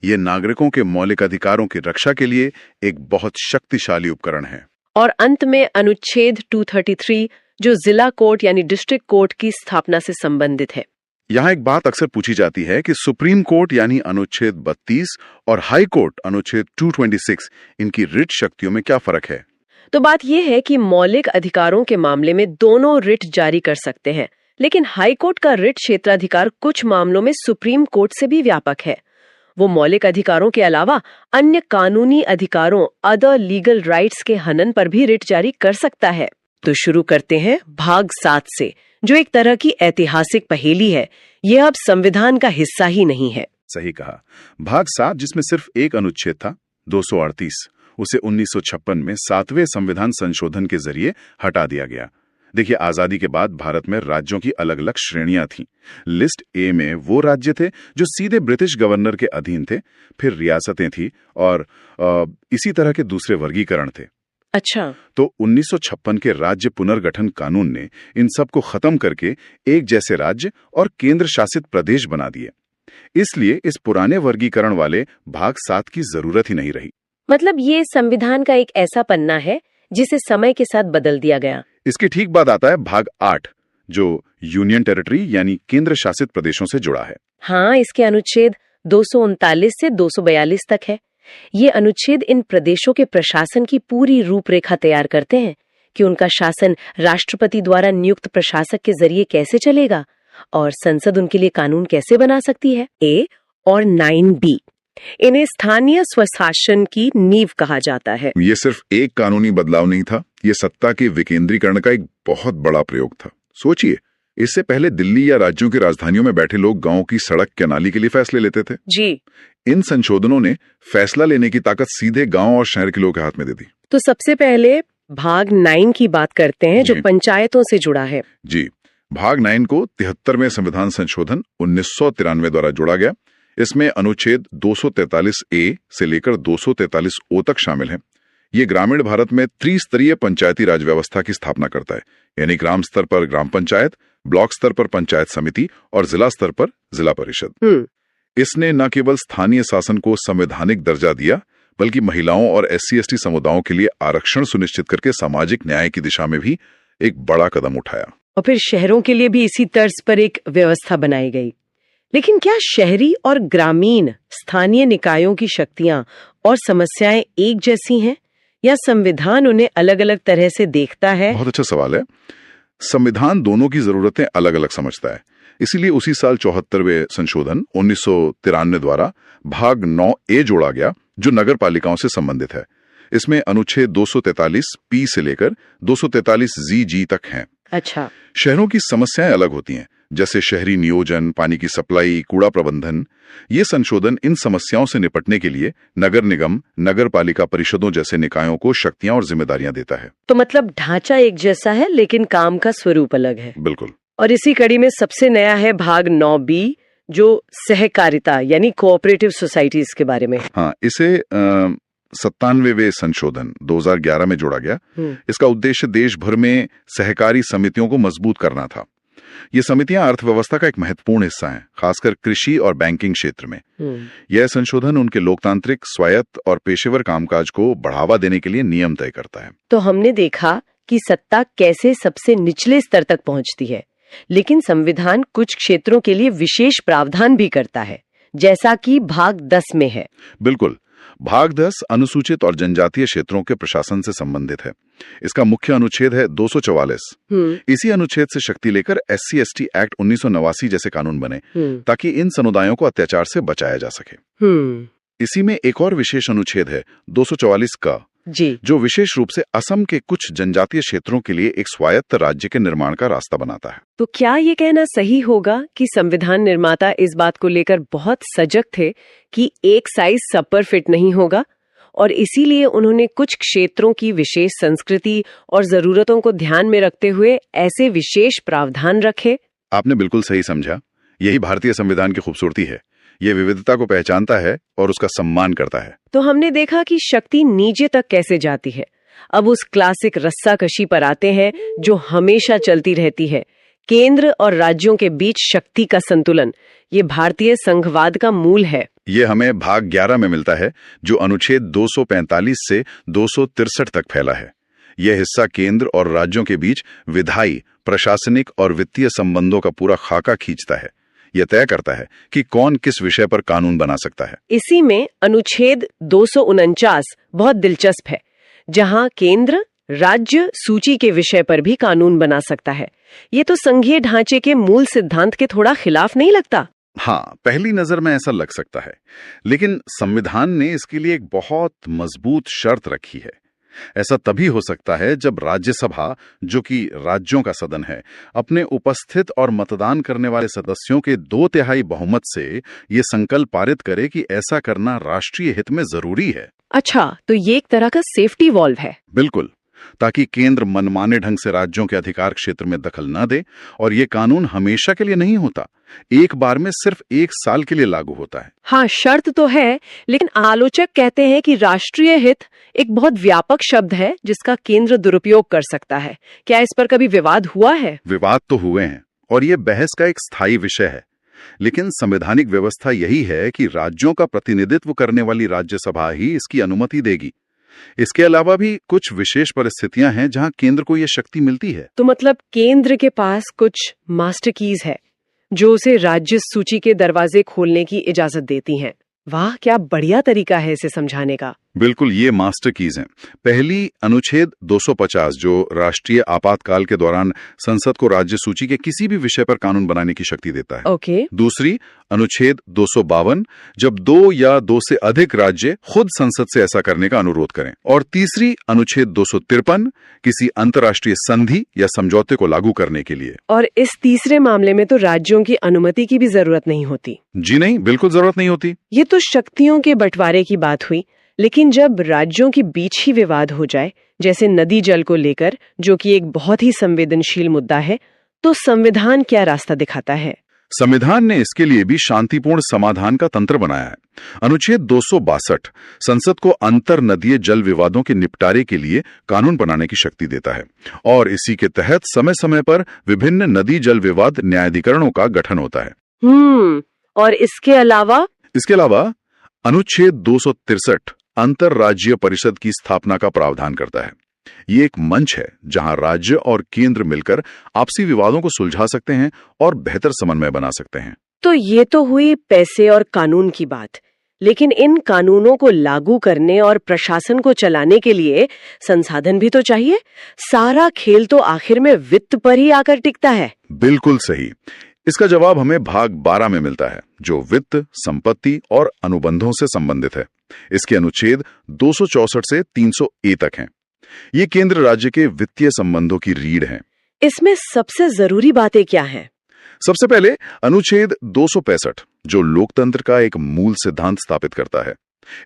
ये नागरिकों के मौलिक अधिकारों की रक्षा के लिए एक बहुत शक्तिशाली उपकरण है। और अंत में अनुच्छेद 233 जो जिला कोर्ट यानी डिस्ट्रिक्ट कोर्ट की स्थापना से संबंधित है। यहाँ एक बात अक्सर पूछी जाती है कि सुप्रीम कोर्ट यानी अनुच्छेद 32 और हाई कोर्ट अनुच्छेद 226 इनकी रिट शक्तियों में क्या फर्क है? तो बात यह है कि मौलिक अधिकारों के मामले में दोनों रिट जारी कर सकते हैं, लेकिन हाई कोर्ट का रिट क्षेत्राधिकार कुछ मामलों में सुप्रीम कोर्ट से भी व्यापक है। वो मौलिक अधिकारों के अलावा अन्य कानूनी अधिकारों अदर लीगल राइट्स के हनन पर भी रिट जारी कर सकता है। तो शुरू करते हैं भाग 7 से, जो एक तरह की ऐतिहासिक पहेली है। यह अब संविधान का हिस्सा ही नहीं है। सही कहा। भाग 7 जिसमें सिर्फ एक अनुच्छेद था 238, उसे 1956 में 7वें संविधान संशोधन के जरिए हटा दिया गया। देखिए आजादी के बाद भारत में राज्यों की अलग अलग श्रेणियां थीं। लिस्ट ए में वो राज्य थे जो सीधे ब्रिटिश गवर्नर के अधीन थे, फिर रियासतें थी और इसी तरह के दूसरे वर्गीकरण थे। अच्छा। तो 1956 के राज्य पुनर्गठन कानून ने इन सब को खत्म करके एक जैसे राज्य और केंद्र शासित प्रदेश बना दिए। इसलिए इस पुराने वर्गीकरण वाले भाग 7 की जरूरत ही नहीं रही। मतलब ये संविधान का एक ऐसा पन्ना है जिसे समय के साथ बदल दिया गया। इसके ठीक बाद आता है भाग 8 जो यूनियन टेरिटरी यानी केंद्र शासित प्रदेशों से जुड़ा है। हाँ, इसके अनुच्छेद 239 से 242 तक है। ये अनुच्छेद इन प्रदेशों के प्रशासन की पूरी रूपरेखा तैयार करते हैं कि उनका शासन राष्ट्रपति द्वारा नियुक्त प्रशासक के जरिए कैसे चलेगा और संसद उनके लिए कानून कैसे बना सकती है। ए और 9B इन्हें स्थानीय स्वशासन की नींव कहा जाता है। ये सिर्फ एक कानूनी बदलाव नहीं था, ये सत्ता के विकेंद्रीकरण का एक बहुत बड़ा प्रयोग था। सोचिए, इससे पहले दिल्ली या राज्यों की राजधानियों में बैठे लोग गांव की सड़क के नाली के लिए फैसले लेते थे। जी। इन संशोधनों ने फैसला लेने की ताकत सीधे गांव और शहर के लोगों के हाथ में दे दी। तो सबसे पहले भाग 9 की बात करते हैं जो पंचायतों से जुड़ा है। जी, भाग 9 को 73वें संविधान संशोधन 1993 द्वारा जोड़ा गया। इसमें अनुच्छेद 243A से लेकर 243O तक शामिल हैं। ये ग्रामीण भारत में त्रिस्तरीय पंचायती राज व्यवस्था की स्थापना करता है, यानी ग्राम स्तर पर ग्राम पंचायत, ब्लॉक स्तर पर पंचायत समिति और जिला स्तर पर जिला परिषद। इसने न केवल स्थानीय शासन को संवैधानिक दर्जा दिया, बल्कि महिलाओं और SC/ST समुदायों के लिए आरक्षण सुनिश्चित करके सामाजिक न्याय की दिशा में भी एक बड़ा कदम उठाया। और फिर शहरों के लिए भी इसी तर्ज पर एक व्यवस्था बनाई गई। लेकिन क्या शहरी और ग्रामीण स्थानीय निकायों की शक्तियां और समस्याएं एक जैसी हैं या संविधान उन्हें अलग अलग तरह से देखता है? बहुत अच्छा सवाल है। संविधान दोनों की जरूरतें अलग अलग समझता है। इसीलिए उसी साल 74वें संशोधन 1993 द्वारा भाग 9A जोड़ा गया जो नगर पालिकाओं से संबंधित है। इसमें अनुच्छेद 243P से लेकर 243G तक हैं। अच्छा। शहरों की समस्याएं अलग होती हैं। जैसे शहरी नियोजन, पानी की सप्लाई, कूड़ा प्रबंधन। ये संशोधन इन समस्याओं से निपटने के लिए नगर निगम, नगर पालिका परिषदों जैसे निकायों को शक्तियां और जिम्मेदारियां देता है। तो मतलब ढांचा एक जैसा है, लेकिन काम का स्वरूप अलग है। बिल्कुल। और इसी कड़ी में सबसे नया है भाग 9B, जो सहकारिता यानी कोऑपरेटिव सोसाइटीज के बारे में। हाँ, इसे 97वें संशोधन 2011 में जोड़ा गया। इसका उद्देश्य देश भर में सहकारी समितियों को मजबूत करना था। ये समितियां अर्थव्यवस्था का एक महत्वपूर्ण हिस्सा हैं, खासकर कृषि और बैंकिंग क्षेत्र में। यह संशोधन उनके लोकतांत्रिक, स्वायत्त और पेशेवर कामकाज को बढ़ावा देने के लिए नियम तय करता है। तो हमने देखा कि सत्ता कैसे सबसे निचले स्तर तक पहुंचती है, लेकिन संविधान कुछ क्षेत्रों के लिए विशेष प्रावधान भी करता है, जैसा कि भाग 10 में है। बिल्कुल। भाग 10 अनुसूचित और जनजातीय क्षेत्रों के प्रशासन से संबंधित है। इसका मुख्य अनुच्छेद है 244। इसी अनुच्छेद से शक्ति लेकर SC/ST एक्ट 1989 जैसे कानून बने, ताकि इन समुदायों को अत्याचार से बचाया जा सके। इसी में एक और विशेष अनुच्छेद है 244 का, जो विशेष रूप से असम के कुछ जनजातीय क्षेत्रों के लिए एक स्वायत्त राज्य के निर्माण का रास्ता बनाता है। तो क्या ये कहना सही होगा कि संविधान निर्माता इस बात को लेकर बहुत सजग थे कि एक साइज सब पर फिट नहीं होगा, और इसीलिए उन्होंने कुछ क्षेत्रों की विशेष संस्कृति और जरूरतों को ध्यान में रखते हुए ऐसे विशेष प्रावधान रखे? आपने बिल्कुल सही समझा। यही भारतीय संविधान की खूबसूरती है। ये विविधता को पहचानता है और उसका सम्मान करता है। तो हमने देखा कि शक्ति नीचे तक कैसे जाती है। अब उस क्लासिक रस्साकशी पर आते हैं जो हमेशा चलती रहती है, केंद्र और राज्यों के बीच शक्ति का संतुलन। ये भारतीय संघवाद का मूल है। ये हमें भाग 11 में मिलता है, जो अनुच्छेद 245 से 263 तक फैला है। यह हिस्सा केंद्र और राज्यों के बीच विधायी, प्रशासनिक और वित्तीय संबंधों का पूरा खाका खींचता है। यह तय करता है कि कौन किस विषय पर कानून बना सकता है। इसी में अनुच्छेद 249 बहुत दिलचस्प है, जहां केंद्र राज्य सूची के विषय पर भी कानून बना सकता है। ये तो संघीय ढांचे के मूल सिद्धांत के थोड़ा खिलाफ नहीं लगता? हाँ, पहली नजर में ऐसा लग सकता है, लेकिन संविधान ने इसके लिए एक बहुत मजबूत शर्त रखी है। ऐसा तभी हो सकता है जब राज्यसभा, जो कि राज्यों का सदन है, अपने उपस्थित और मतदान करने वाले सदस्यों के 2/3 बहुमत से ये संकल्प पारित करे कि ऐसा करना राष्ट्रीय हित में जरूरी है। अच्छा, तो ये एक तरह का सेफ्टी वॉल्व है। बिल्कुल, ताकि केंद्र मनमाने ढंग से राज्यों के अधिकार क्षेत्र में दखल न दे। और ये कानून हमेशा के लिए नहीं होता, एक बार में सिर्फ 1 साल के लिए लागू होता है। हाँ, शर्त तो है, लेकिन आलोचक कहते हैं कि राष्ट्रीय हित एक बहुत व्यापक शब्द है जिसका केंद्र दुरुपयोग कर सकता है। क्या इस पर कभी विवाद हुआ है? विवाद तो हुए हैं, और ये बहस का एक स्थायी विषय है। लेकिन संवैधानिक व्यवस्था यही है कि राज्यों का प्रतिनिधित्व करने वाली राज्यसभा ही इसकी अनुमति देगी। इसके अलावा भी कुछ विशेष परिस्थितियां हैं जहां केंद्र को यह शक्ति मिलती है। तो मतलब केंद्र के पास कुछ मास्टर कीज है जो उसे राज्य सूची के दरवाजे खोलने की इजाजत देती हैं। वाह, क्या बढ़िया तरीका है इसे समझाने का। बिल्कुल, ये मास्टर कीज हैं। पहली, अनुच्छेद 250, जो राष्ट्रीय आपातकाल के दौरान संसद को राज्य सूची के किसी भी विषय पर कानून बनाने की शक्ति देता है। ओके। दूसरी, अनुच्छेद 252, जब 2 या 2 से अधिक राज्य खुद संसद से ऐसा करने का अनुरोध करें। और तीसरी, अनुच्छेद 253, किसी अंतर्राष्ट्रीय संधि या समझौते को लागू करने के लिए। और इस तीसरे मामले में तो राज्यों की अनुमति की भी जरूरत नहीं होती। जी नहीं, बिल्कुल जरूरत नहीं होती। ये तो शक्तियों के बंटवारे की बात हुई, लेकिन जब राज्यों के बीच ही विवाद हो जाए, जैसे नदी जल को लेकर, जो कि एक बहुत ही संवेदनशील मुद्दा है, तो संविधान क्या रास्ता दिखाता है? संविधान ने इसके लिए भी शांतिपूर्ण समाधान का तंत्र बनाया है। अनुच्छेद 262 संसद को अंतर नदीय जल विवादों के निपटारे के लिए कानून बनाने की शक्ति देता है, और इसी के तहत समय समय पर विभिन्न नदी जल विवाद न्यायाधिकरणों का गठन होता है। और इसके अलावा अनुच्छेद 263 अंतरराज्यीय परिषद की स्थापना का प्रावधान करता है। ये एक मंच है जहां राज्य और केंद्र मिलकर आपसी विवादों को सुलझा सकते हैं और बेहतर समन्वय बना सकते हैं। तो ये तो हुई पैसे और कानून की बात, लेकिन इन कानूनों को लागू करने और प्रशासन को चलाने के लिए संसाधन भी तो चाहिए। सारा खेल तो आखिर में वित्त पर ही आकर टिकता है। बिल्कुल सही। इसका जवाब हमें भाग 12 में मिलता है, जो वित्त, संपत्ति और अनुबंधों से संबंधित है। इसके अनुच्छेद 264 से 300A तक हैं। ये केंद्र राज्य के वित्तीय संबंधों की रीढ़ हैं। इसमें सबसे जरूरी बातें क्या हैं? सबसे पहले अनुच्छेद 265 जो लोकतंत्र का एक मूल सिद्धांत स्थापित करता है।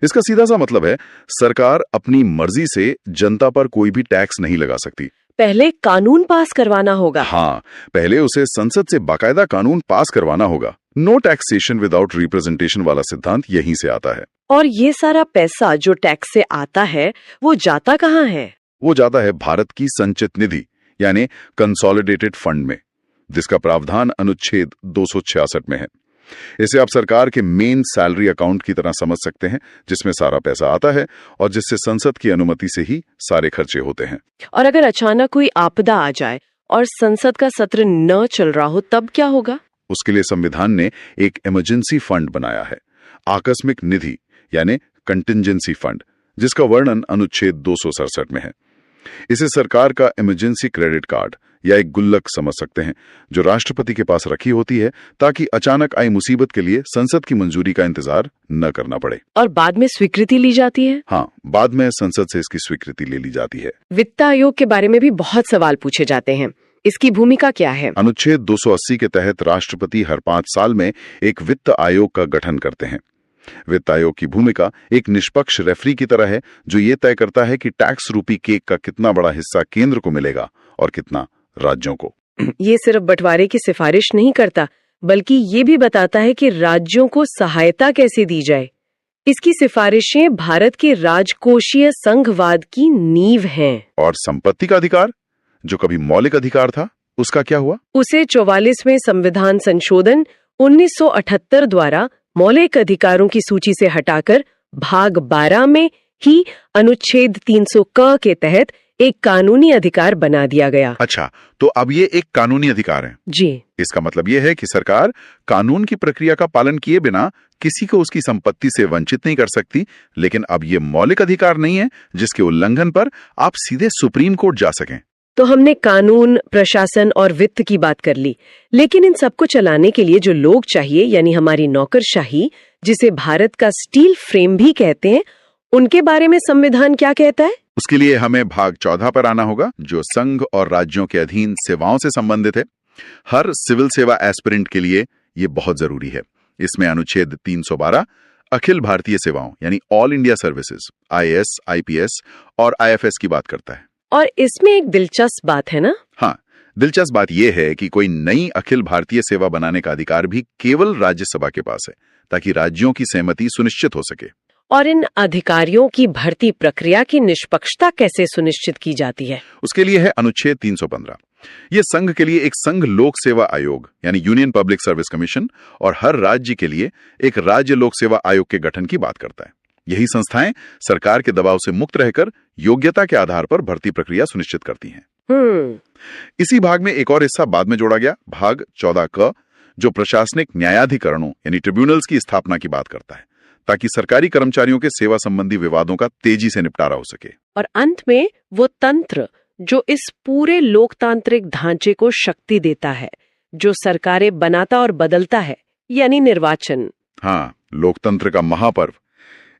इसका सीधा सा मतलब है सरकार अपनी मर्जी से जनता पर कोई भी टैक्स नहीं लगा सकती। पहले कानून पास करवाना होगा। हाँ, पहले उसे संसद से बाकायदा कानून पास करवाना होगा। नो टैक्सेशन विदाउट रिप्रेजेंटेशन वाला सिद्धांत यहीं से आता है। और ये सारा पैसा जो टैक्स से आता है वो जाता कहाँ है? वो जाता है भारत की संचित निधि यानी कंसोलिडेटेड फंड में, जिसका प्रावधान अनुच्छेद 266 में है। इसे आप सरकार के मेन सैलरी अकाउंट की तरह समझ सकते हैं, जिसमें सारा पैसा आता है और जिससे संसद की अनुमति से ही सारे खर्चे होते हैं। और अगर अचानक कोई आपदा आ जाए और संसद का सत्र न चल रहा हो तब क्या होगा? उसके लिए संविधान ने एक इमरजेंसी फंड बनाया है, आकस्मिक निधि यानी कंटिंजेंसी फंड, जिसका वर्णन अनुच्छेद 267 में है। इसे सरकार का इमरजेंसी क्रेडिट कार्ड या एक गुल्लक समझ सकते हैं, जो राष्ट्रपति के पास रखी होती है ताकि अचानक आई मुसीबत के लिए संसद की मंजूरी का इंतजार न करना पड़े। और बाद में स्वीकृति ली जाती है? हाँ, बाद में संसद से इसकी स्वीकृति ले ली जाती है। वित्त आयोग के बारे में भी बहुत सवाल पूछे जाते हैं, इसकी भूमिका क्या है? अनुच्छेद 280 के तहत राष्ट्रपति हर 5 साल में एक वित्त आयोग का गठन करते हैं। वित्त आयोग की भूमिका एक निष्पक्ष रेफरी की तरह है, जो ये तय करता है कि टैक्स रूपी केक का कितना बड़ा हिस्सा केंद्र को मिलेगा और कितना राज्यों को। ये सिर्फ बंटवारे की सिफारिश नहीं करता, बल्कि ये भी बताता है कि राज्यों को सहायता कैसे दी जाए। इसकी सिफारिशें भारत के राजकोषीय संघवाद की नींव हैं। और संपत्ति का अधिकार, जो कभी मौलिक अधिकार था, उसका क्या हुआ? उसे 44वें संविधान संशोधन 1978 द्वारा मौलिक अधिकारों की सूची से हटाकर भाग 12 में ही अनुच्छेद 300 क के तहत एक कानूनी अधिकार बना दिया गया। अच्छा, तो अब ये एक कानूनी अधिकार है। जी। इसका मतलब ये है कि सरकार कानून की प्रक्रिया का पालन किए बिना किसी को उसकी संपत्ति से वंचित नहीं कर सकती, लेकिन अब ये मौलिक अधिकार नहीं है जिसके उल्लंघन पर आप सीधे सुप्रीम कोर्ट जा सकें। तो हमने कानून, प्रशासन और वित्त की बात कर ली, लेकिन इन सबको चलाने के लिए जो लोग चाहिए, यानी हमारी नौकरशाही, जिसे भारत का स्टील फ्रेम भी कहते हैं, उनके बारे में संविधान क्या कहता है? उसके लिए हमें भाग 14 पर आना होगा, जो संघ और राज्यों के अधीन सेवाओं से संबंधित है। हर सिविल सेवा एस्पिरेंट के लिए ये बहुत जरूरी है। इसमें अनुच्छेद 312 अखिल भारतीय सेवाओं यानी all India services, IAS, IPS और IFS की बात करता है। और इसमें एक दिलचस्प बात है ना? हाँ, दिलचस्प बात यह है कि कोई नई अखिल भारतीय सेवा बनाने का अधिकार भी केवल राज्यसभा के पास है, ताकि राज्यों की सहमति सुनिश्चित हो सके। और इन अधिकारियों की भर्ती प्रक्रिया की निष्पक्षता कैसे सुनिश्चित की जाती है? उसके लिए है अनुच्छेद 315। ये संघ के लिए एक संघ लोक सेवा आयोग यानी यूनियन पब्लिक सर्विस कमीशन और हर राज्य के लिए एक राज्य लोक सेवा आयोग के गठन की बात करता है। यही संस्थाएं सरकार के दबाव से मुक्त रहकर योग्यता के आधार पर भर्ती प्रक्रिया सुनिश्चित करती हैं। इसी भाग में एक और हिस्सा बाद में जोड़ा गया, भाग 14 क, जो प्रशासनिक न्यायाधिकरणों यानी ट्रिब्यूनल्स की स्थापना की बात करता है, ताकि सरकारी कर्मचारियों के सेवा संबंधी विवादों का तेजी से निपटारा हो सके। और अंत में वो तंत्र जो इस पूरे लोकतांत्रिक ढांचे को शक्ति देता है, जो सरकारें बनाता और बदलता है, यानी निर्वाचन। हाँ, लोकतंत्र का महापर्व।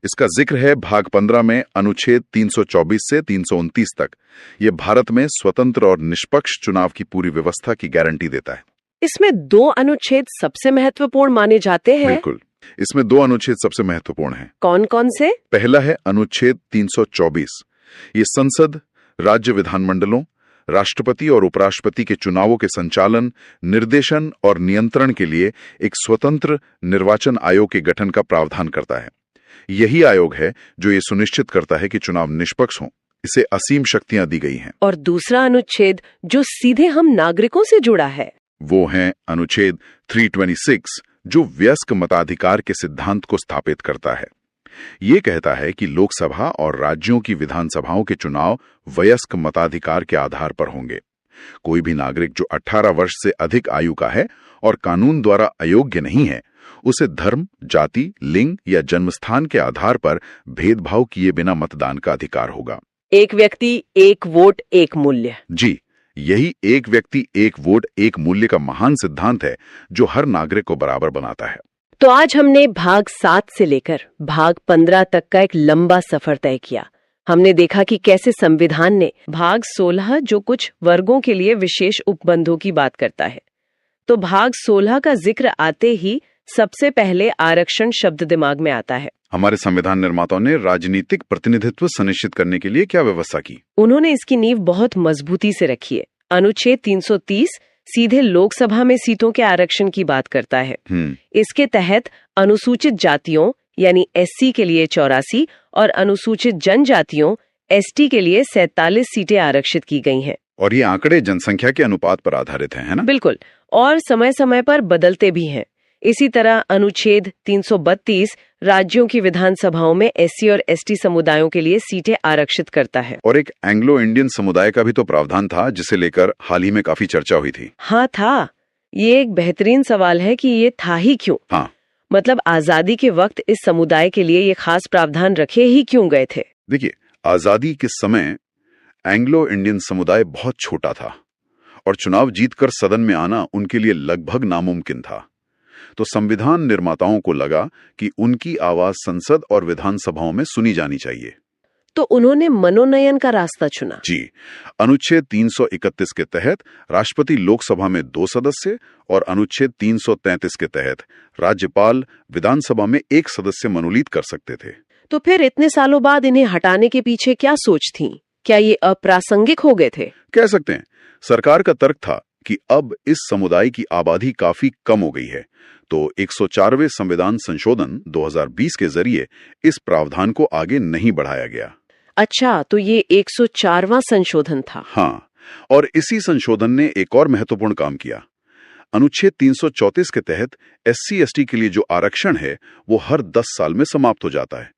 इसका जिक्र है भाग 15 में अनुच्छेद 324 से 329 तक। ये भारत में स्वतंत्र और निष्पक्ष चुनाव की पूरी व्यवस्था की गारंटी देता है। इसमें 2 अनुच्छेद सबसे महत्वपूर्ण माने जाते हैं। बिल्कुल, इसमें 2 अनुच्छेद सबसे महत्वपूर्ण हैं। कौन कौन से? पहला है अनुच्छेद 324। ये संसद, राज्य विधानमंडलों, राष्ट्रपति और उपराष्ट्रपति के चुनावों के संचालन, निर्देशन और नियंत्रण के लिए एक स्वतंत्र निर्वाचन आयोग के गठन का प्रावधान करता है। यही आयोग है जो ये सुनिश्चित करता है कि चुनाव निष्पक्ष हों। इसे असीम शक्तियां दी गई हैं। और दूसरा अनुच्छेद जो सीधे हम नागरिकों से जुड़ा है, वो है अनुच्छेद 326, जो वयस्क मताधिकार के सिद्धांत को स्थापित करता है। ये कहता है कि लोकसभा और राज्यों की विधानसभाओं के चुनाव वयस्क मताधिकार के आधार पर होंगे। कोई भी नागरिक जो 18 वर्ष से अधिक आयु का है और कानून द्वारा अयोग्य नहीं है, उसे धर्म, जाति, लिंग या जन्मस्थान के आधार पर भेदभाव किए बिना मतदान का अधिकार होगा। एक व्यक्ति, एक वोट, एक मूल्य। जी, यही एक व्यक्ति, एक वोट, एक मूल्य का महान सिद्धांत है जो हर नागरिक को बराबर बनाता है। तो आज हमने भाग 7 से लेकर भाग 15 तक का एक लंबा सफर तय किया। हमने देखा कि कैसे संविधान ने भाग 16, जो कुछ वर्गों के लिए विशेष उपबंधों की बात करता है, तो भाग 16 का जिक्र आते ही सबसे पहले आरक्षण शब्द दिमाग में आता है। हमारे संविधान निर्माताओं ने राजनीतिक प्रतिनिधित्व सुनिश्चित करने के लिए क्या व्यवस्था की? उन्होंने इसकी नींव बहुत मजबूती से रखी है। अनुच्छेद 330 सीधे लोकसभा में सीटों के आरक्षण की बात करता है। इसके तहत अनुसूचित जातियों यानी एससी के लिए 84 और अनुसूचित जनजातियों एसटी के लिए 47 सीटें आरक्षित की गई हैं। और ये आंकड़े जनसंख्या के अनुपात पर आधारित हैं, है ना? बिल्कुल, और समय समय पर बदलते भी हैं। इसी तरह अनुच्छेद 332 राज्यों की विधानसभाओं में एससी और एसटी समुदायों के लिए सीटें आरक्षित करता है। और एक एंग्लो इंडियन समुदाय का भी तो प्रावधान था, जिसे लेकर हाल ही में काफी चर्चा हुई थी। हाँ था। ये एक बेहतरीन सवाल है कि ये था ही क्यों? हाँ, मतलब आजादी के वक्त इस समुदाय के लिए ये खास प्रावधान रखे ही क्यों गए थे? देखिए, आजादी के समय एंग्लो इंडियन समुदाय बहुत छोटा था और चुनाव जीतकर सदन में आना उनके लिए लगभग नामुमकिन था। तो संविधान निर्माताओं को लगा कि उनकी आवाज संसद और विधानसभाओं में सुनी जानी चाहिए। तो उन्होंने मनोनयन का रास्ता चुना। जी, अनुच्छेद 331 के तहत राष्ट्रपति लोकसभा में 2 सदस्य और अनुच्छेद 333 के तहत राज्यपाल विधानसभा में 1 सदस्य मनोनीत कर सकते थे। तो फिर इतने सालों बाद इन्हें हटाने के पीछे क्या सोच थी? क्या ये अप्रासंगिक हो गए थे? कह सकते हैं। सरकार का तर्क था कि अब इस समुदाय की आबादी काफी कम हो गई है, तो 104वें संविधान संशोधन 2020 के जरिए इस प्रावधान को आगे नहीं बढ़ाया गया। अच्छा, तो ये 104वां संशोधन था। हाँ, और इसी संशोधन ने एक और महत्वपूर्ण काम किया। अनुच्छेद 334 के तहत एससी एसटी के लिए जो आरक्षण है वो हर 10 साल में समाप्त हो जाता है,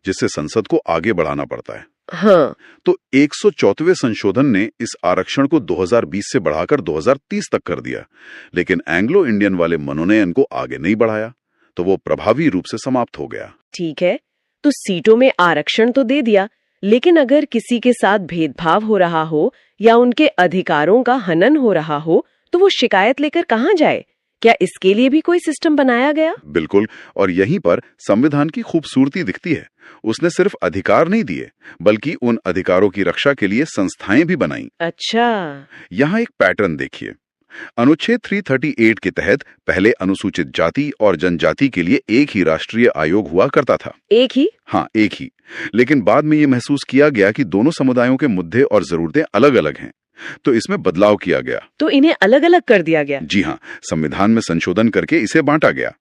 जिससे संसद को आगे बढ़ाना पड़ता है। हाँ, तो 104वें संशोधन ने इस आरक्षण को 2020 से बढ़ाकर 2030 तक कर दिया, लेकिन एंग्लो इंडियन वाले मनोनयन को आगे नहीं बढ़ाया, तो वो प्रभावी रूप से समाप्त हो गया। ठीक है, तो सीटों में आरक्षण तो दे दिया, लेकिन अगर किसी के साथ भेदभाव हो रहा हो या उनके अधिकारों का हनन हो रहा हो, तो वो शिकायत लेकर कहाँ जाए? क्या इसके लिए भी कोई सिस्टम बनाया गया? बिल्कुल, और यहीं पर संविधान की खूबसूरती दिखती है। उसने सिर्फ अधिकार नहीं दिए, बल्कि उन अधिकारों की रक्षा के लिए संस्थाएं भी बनाई। अच्छा, यहाँ एक पैटर्न देखिए। अनुच्छेद 338 के तहत पहले अनुसूचित जाति और जनजाति के लिए एक ही राष्ट्रीय आयोग हुआ करता था। एक ही? हाँ, एक ही। लेकिन बाद में ये महसूस किया गया कि दोनों समुदायों के मुद्दे और जरूरतें अलग अलग हैं, तो इसमें बदलाव किया गया। तो इन्हें अलग अलग कर दिया गया? जी हाँ, संविधान में संशोधन करके इसे बांटा गया।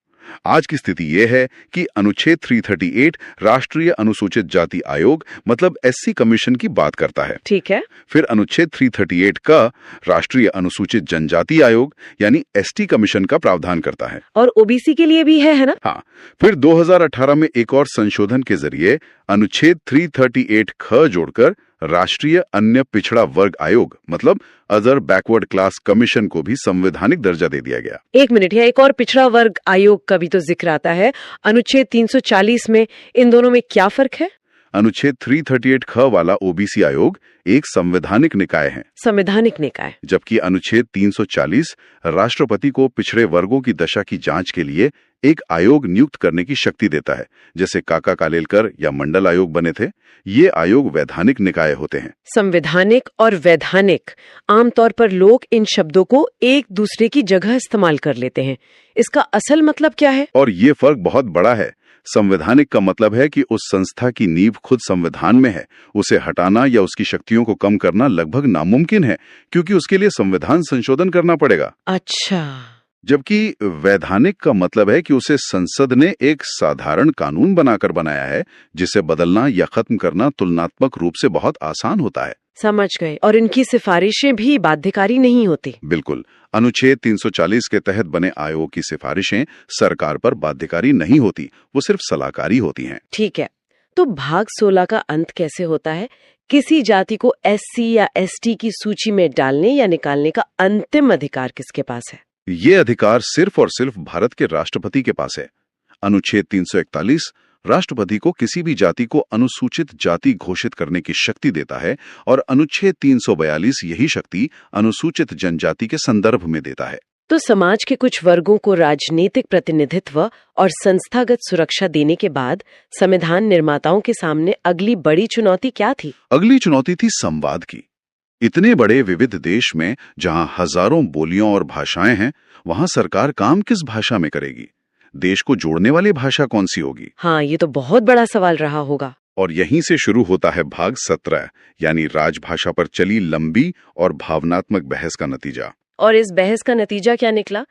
आज की स्थिति यह है कि अनुच्छेद 338 राष्ट्रीय अनुसूचित जाति आयोग मतलब एससी कमीशन की बात करता है। ठीक है। फिर अनुच्छेद 338 का राष्ट्रीय अनुसूचित जनजाति आयोग यानी एसटी कमीशन का प्रावधान करता है। और ओबीसी के लिए भी है ना? हाँ, फिर 2018 में एक और संशोधन के जरिए अनुच्छेद 338 ख जोड़कर राष्ट्रीय अन्य पिछड़ा वर्ग आयोग मतलब अदर बैकवर्ड क्लास कमीशन को भी संवैधानिक दर्जा दे दिया गया। एक मिनट, यहाँ एक और पिछड़ा वर्ग आयोग का भी तो जिक्र आता है। अनुच्छेद 340 में इन दोनों में क्या फर्क है? अनुच्छेद 338 ख वाला ओबीसी आयोग एक संवैधानिक निकाय है। संवैधानिक निकाय। जबकि अनुच्छेद 340 राष्ट्रपति को पिछड़े वर्गों की दशा की जांच के लिए एक आयोग नियुक्त करने की शक्ति देता है, जैसे काका कालेलकर या मंडल आयोग बने थे। ये आयोग वैधानिक निकाय होते हैं। संवैधानिक और वैधानिक, आमतौर पर लोग इन शब्दों को एक दूसरे की जगह इस्तेमाल कर लेते हैं। इसका असल मतलब क्या है? और ये फर्क बहुत बड़ा है। संवैधानिक का मतलब है कि उस संस्था की नींव खुद संविधान में है, उसे हटाना या उसकी शक्तियों को कम करना लगभग नामुमकिन है, क्योंकि उसके लिए संविधान संशोधन करना पड़ेगा। अच्छा। जबकि वैधानिक का मतलब है कि उसे संसद ने एक साधारण कानून बनाकर बनाया है, जिसे बदलना या खत्म करना तुलनात्मक रूप से बहुत आसान होता है। समझ गए। और इनकी सिफारिशें भी बाध्यकारी नहीं होती? बिल्कुल। अनुच्छेद 340 के तहत बने आयोग की सिफारिशें सरकार पर बाध्यकारी नहीं होती, वो सिर्फ सलाहकारी होती हैं। ठीक है, तो भाग 16 का अंत कैसे होता है? किसी जाति को एससी या एसटी की सूची में डालने या निकालने का अंतिम अधिकार किसके पास है? ये अधिकार सिर्फ और सिर्फ भारत के राष्ट्रपति के पास है। अनुच्छेद 341 राष्ट्रपति को किसी भी जाति को अनुसूचित जाति घोषित करने की शक्ति देता है और अनुच्छेद 342 यही शक्ति अनुसूचित जनजाति के संदर्भ में देता है। तो समाज के कुछ वर्गों को राजनीतिक प्रतिनिधित्व और संस्थागत सुरक्षा देने के बाद संविधान निर्माताओं के सामने अगली बड़ी चुनौती क्या थी? अगली चुनौती थी संवाद की। इतने बड़े विविध देश में जहां हजारों बोलियों और भाषाएं हैं, वहां सरकार काम किस भाषा में करेगी? देश को जोड़ने वाली भाषा कौन सी होगी? हाँ, ये तो बहुत बड़ा सवाल रहा होगा। और यहीं से शुरू होता है भाग 17, यानी राजभाषा पर चली लंबी और भावनात्मक बहस का नतीजा। और इस बहस का नतीजा क्या निकला?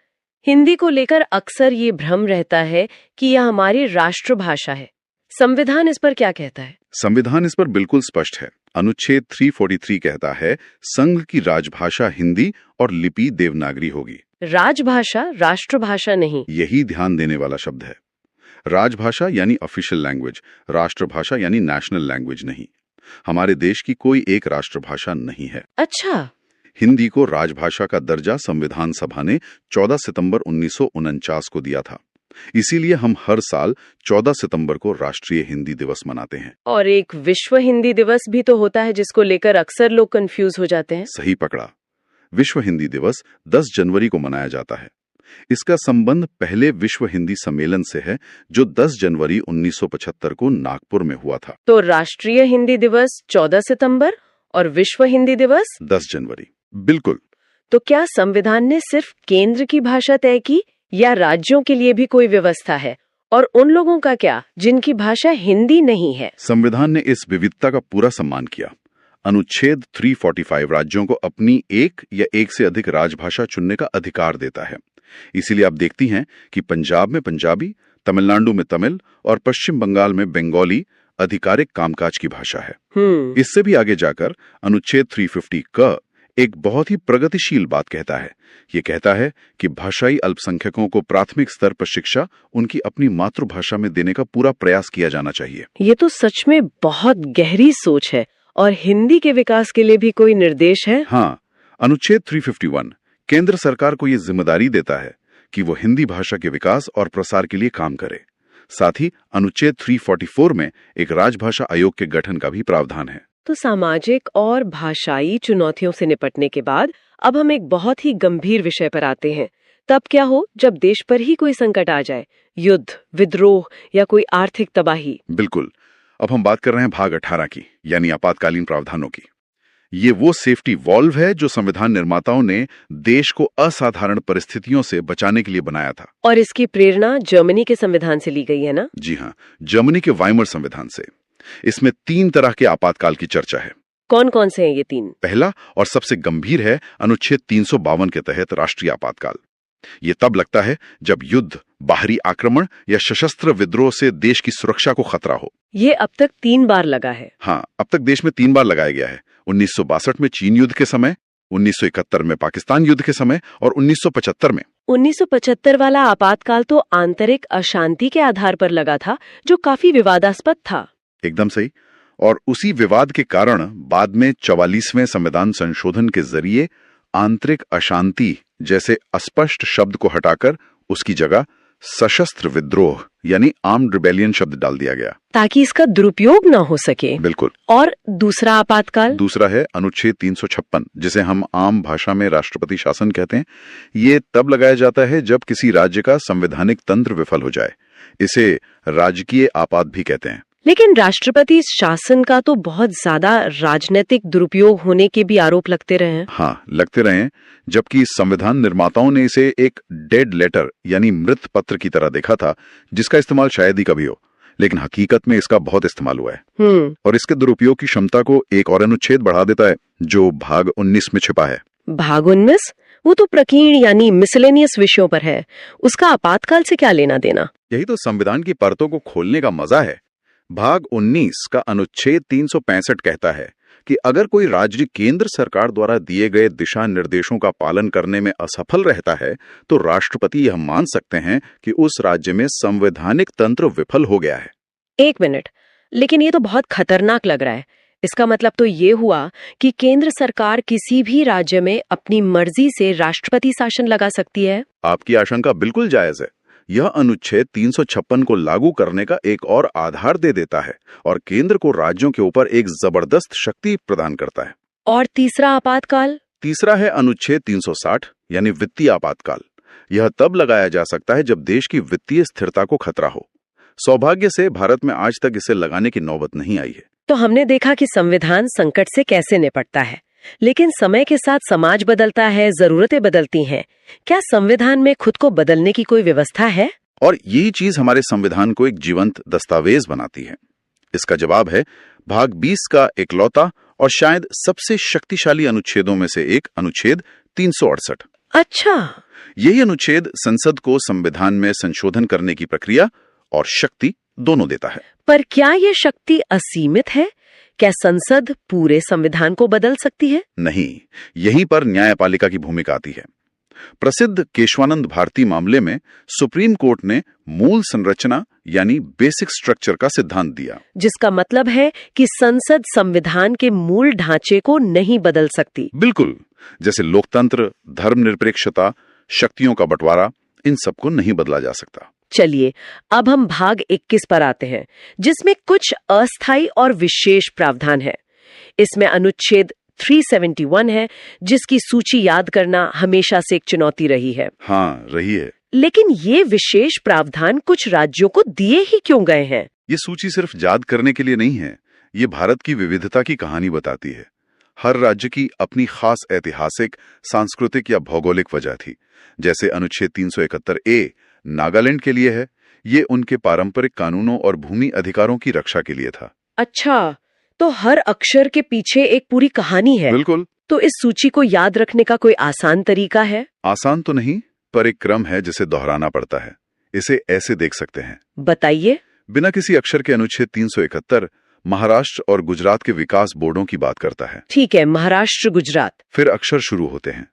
हिंदी को लेकर अक्सर ये भ्रम रहता है कि यह हमारी राष्ट्रभाषा है। संविधान इस पर क्या कहता है? संविधान इस पर बिल्कुल स्पष्ट है। अनुच्छेद 343 कहता है, संघ की राजभाषा हिंदी और लिपि देवनागरी होगी। राजभाषा, राष्ट्रभाषा नहीं। यही ध्यान देने वाला शब्द है। राजभाषा यानी ऑफिशियल लैंग्वेज, राष्ट्रभाषा यानी नेशनल लैंग्वेज नहीं। हमारे देश की कोई एक राष्ट्रभाषा नहीं है। अच्छा। हिंदी को राजभाषा का दर्जा संविधान सभा ने 14 सितंबर 1949 को दिया था। इसीलिए हम हर साल 14 सितंबर को राष्ट्रीय हिंदी दिवस मनाते हैं। और एक विश्व हिंदी दिवस भी तो होता है, जिसको लेकर अक्सर लोग कंफ्यूज हो जाते हैं। सही पकड़ा। विश्व हिंदी दिवस 10 जनवरी को मनाया जाता है। इसका संबंध पहले विश्व हिंदी सम्मेलन से है, जो 10 जनवरी 1975 को नागपुर में हुआ था। तो राष्ट्रीय हिंदी दिवस 14 सितंबर और विश्व हिंदी दिवस 10 जनवरी। बिल्कुल। तो क्या संविधान ने सिर्फ केंद्र की भाषा तय की, या राज्यों के लिए भी कोई व्यवस्था है? और उन लोगों का क्या, जिनकी भाषा हिंदी नहीं है? संविधान ने इस विविधता का पूरा सम्मान किया। अनुच्छेद 345 राज्यों को अपनी एक या एक से अधिक राजभाषा चुनने का अधिकार देता है। इसीलिए आप देखती हैं कि पंजाब में पंजाबी, तमिलनाडु में तमिल और पश्चिम बंगाल में बंगाली आधिकारिक कामकाज की भाषा है। इससे भी आगे जाकर अनुच्छेद 350 क एक बहुत ही प्रगतिशील बात कहता है। ये कहता है कि भाषाई अल्पसंख्यकों को प्राथमिक स्तर पर शिक्षा उनकी अपनी मातृभाषा में देने का पूरा प्रयास किया जाना चाहिए। ये तो सच में बहुत गहरी सोच है। और हिंदी के विकास के लिए भी कोई निर्देश है? हाँ, अनुच्छेद 351 केंद्र सरकार को ये जिम्मेदारी देता है कि वो हिंदी भाषा के विकास और प्रसार के लिए काम करे। साथ ही अनुच्छेद 344 में एक राजभाषा आयोग के गठन का भी प्रावधान है। तो सामाजिक और भाषाई चुनौतियों से निपटने के बाद अब हम एक बहुत ही गंभीर विषय पर आते हैं। तब क्या हो जब देश पर ही कोई संकट आ जाए, युद्ध, विद्रोह या कोई आर्थिक तबाही? बिल्कुल। अब हम बात कर रहे हैं भाग 18 की, यानी आपातकालीन प्रावधानों की। ये वो सेफ्टी वॉल्व है जो संविधान निर्माताओं ने देश को असाधारण परिस्थितियों से बचाने के लिए बनाया था। और इसकी प्रेरणा जर्मनी के संविधान से ली गई है ना? जी हाँ, जर्मनी के वाइमर संविधान से। इसमें 3 तरह के आपातकाल की चर्चा है। कौन कौन से हैं ये 3? पहला और सबसे गंभीर है अनुच्छेद 352 के तहत राष्ट्रीय आपातकाल। ये तब लगता है जब युद्ध, बाहरी आक्रमण या सशस्त्र विद्रोह से देश की सुरक्षा को खतरा हो। ये अब तक 3 बार लगा है। हाँ, अब तक देश में 3 बार लगाया गया है। 1962 में चीन युद्ध के समय, 1971 में पाकिस्तान युद्ध के समय और 1975 में। 1975 वाला आपातकाल तो आंतरिक अशांति के आधार पर लगा था, जो काफी विवादास्पद था। एकदम सही। और उसी विवाद के कारण बाद में 44वें संविधान संशोधन के जरिए आंतरिक अशांति जैसे अस्पष्ट शब्द को हटाकर उसकी जगह सशस्त्र विद्रोह यानी आर्म्ड रिबेलियन शब्द डाल दिया गया, ताकि इसका दुरुपयोग ना हो सके। बिल्कुल। और दूसरा आपातकाल? दूसरा है अनुच्छेद 356, जिसे हम आम भाषा में राष्ट्रपति शासन कहते हैं। ये तब लगाया जाता है जब किसी राज्य का संवैधानिक तंत्र विफल हो जाए। इसे राजकीय आपात भी कहते हैं। लेकिन राष्ट्रपति शासन का तो बहुत ज्यादा राजनीतिक दुरुपयोग होने के भी आरोप लगते रहे हैं। हाँ, लगते रहे हैं, जबकि संविधान निर्माताओं ने इसे एक डेड लेटर यानी मृत पत्र की तरह देखा था, जिसका इस्तेमाल शायद ही कभी हो, लेकिन हकीकत में इसका बहुत इस्तेमाल हुआ है। और इसके दुरुपयोग की क्षमता को एक और अनुच्छेद बढ़ा देता है, जो भाग 19 में छिपा है। भाग 19? वो तो प्रकीर्ण यानी मिसलेनियस विषयों पर है। उसका आपातकाल से क्या लेना देना? यही तो संविधान की परतों को खोलने का मजा है। भाग 19 का अनुच्छेद 365 कहता है कि अगर कोई राज्य केंद्र सरकार द्वारा दिए गए दिशा निर्देशों का पालन करने में असफल रहता है, तो राष्ट्रपति यह मान सकते हैं कि उस राज्य में संवैधानिक तंत्र विफल हो गया है। 1 मिनट, लेकिन ये तो बहुत खतरनाक लग रहा है। इसका मतलब तो ये हुआ कि केंद्र सरकार किसी भी राज्य में अपनी मर्जी से राष्ट्रपति शासन लगा सकती है। आपकी आशंका बिल्कुल जायज है। यह अनुच्छेद 356 को लागू करने का एक और आधार दे देता है और केंद्र को राज्यों के ऊपर एक जबरदस्त शक्ति प्रदान करता है। और तीसरा आपातकाल? तीसरा है अनुच्छेद 360 यानी वित्तीय आपातकाल। यह तब लगाया जा सकता है जब देश की वित्तीय स्थिरता को खतरा हो। सौभाग्य से भारत में आज तक इसे लगाने की नौबत नहीं आई है। तो हमने देखा कि संविधान संकट से कैसे निपटता है, लेकिन समय के साथ समाज बदलता है, जरूरतें बदलती हैं। क्या संविधान में खुद को बदलने की कोई व्यवस्था है? और यही चीज हमारे संविधान को एक जीवंत दस्तावेज बनाती है। इसका जवाब है भाग 20 का इकलौता और शायद सबसे शक्तिशाली अनुच्छेदों में से एक अनुच्छेद 368। अच्छा, यही अनुच्छेद संसद को संविधान में संशोधन करने की प्रक्रिया और शक्ति दोनों देता है। पर क्या ये शक्ति असीमित है? क्या संसद पूरे संविधान को बदल सकती है? नहीं, यहीं पर न्यायपालिका की भूमिका आती है। प्रसिद्ध केशवानंद भारती मामले में सुप्रीम कोर्ट ने मूल संरचना यानी बेसिक स्ट्रक्चर का सिद्धांत दिया, जिसका मतलब है कि संसद संविधान के मूल ढांचे को नहीं बदल सकती। बिल्कुल, जैसे लोकतंत्र, धर्मनिरपेक्षता, शक्तियों का बंटवारा, इन सबको नहीं बदला जा सकता। चलिए, अब हम भाग 21 पर आते हैं, जिसमें कुछ अस्थायी और विशेष प्रावधान है। इसमें अनुच्छेद 371 है, जिसकी सूची याद करना हमेशा से एक चुनौती रही है। हाँ, रही है। लेकिन ये विशेष प्रावधान कुछ राज्यों को दिए ही क्यों गए हैं? ये सूची सिर्फ याद करने के लिए नहीं है, ये भारत की विविधता की कहानी बताती है। हर राज्य की अपनी खास ऐतिहासिक, सांस्कृतिक या भौगोलिक वजह थी। जैसे अनुच्छेद 371A नागालैंड के लिए है, ये उनके पारंपरिक कानूनों और भूमि अधिकारों की रक्षा के लिए था। अच्छा, तो हर अक्षर के पीछे एक पूरी कहानी है। बिल्कुल। तो इस सूची को याद रखने का कोई आसान तरीका है? आसान तो नहीं, पर एक क्रम है जिसे दोहराना पड़ता है। इसे ऐसे देख सकते हैं। बताइए। बिना किसी अक्षर के अनुच्छेद 371 महाराष्ट्र और गुजरात के विकास बोर्डों की बात करता है। ठीक है, महाराष्ट्र, गुजरात। फिर अक्षर शुरू होते हैं।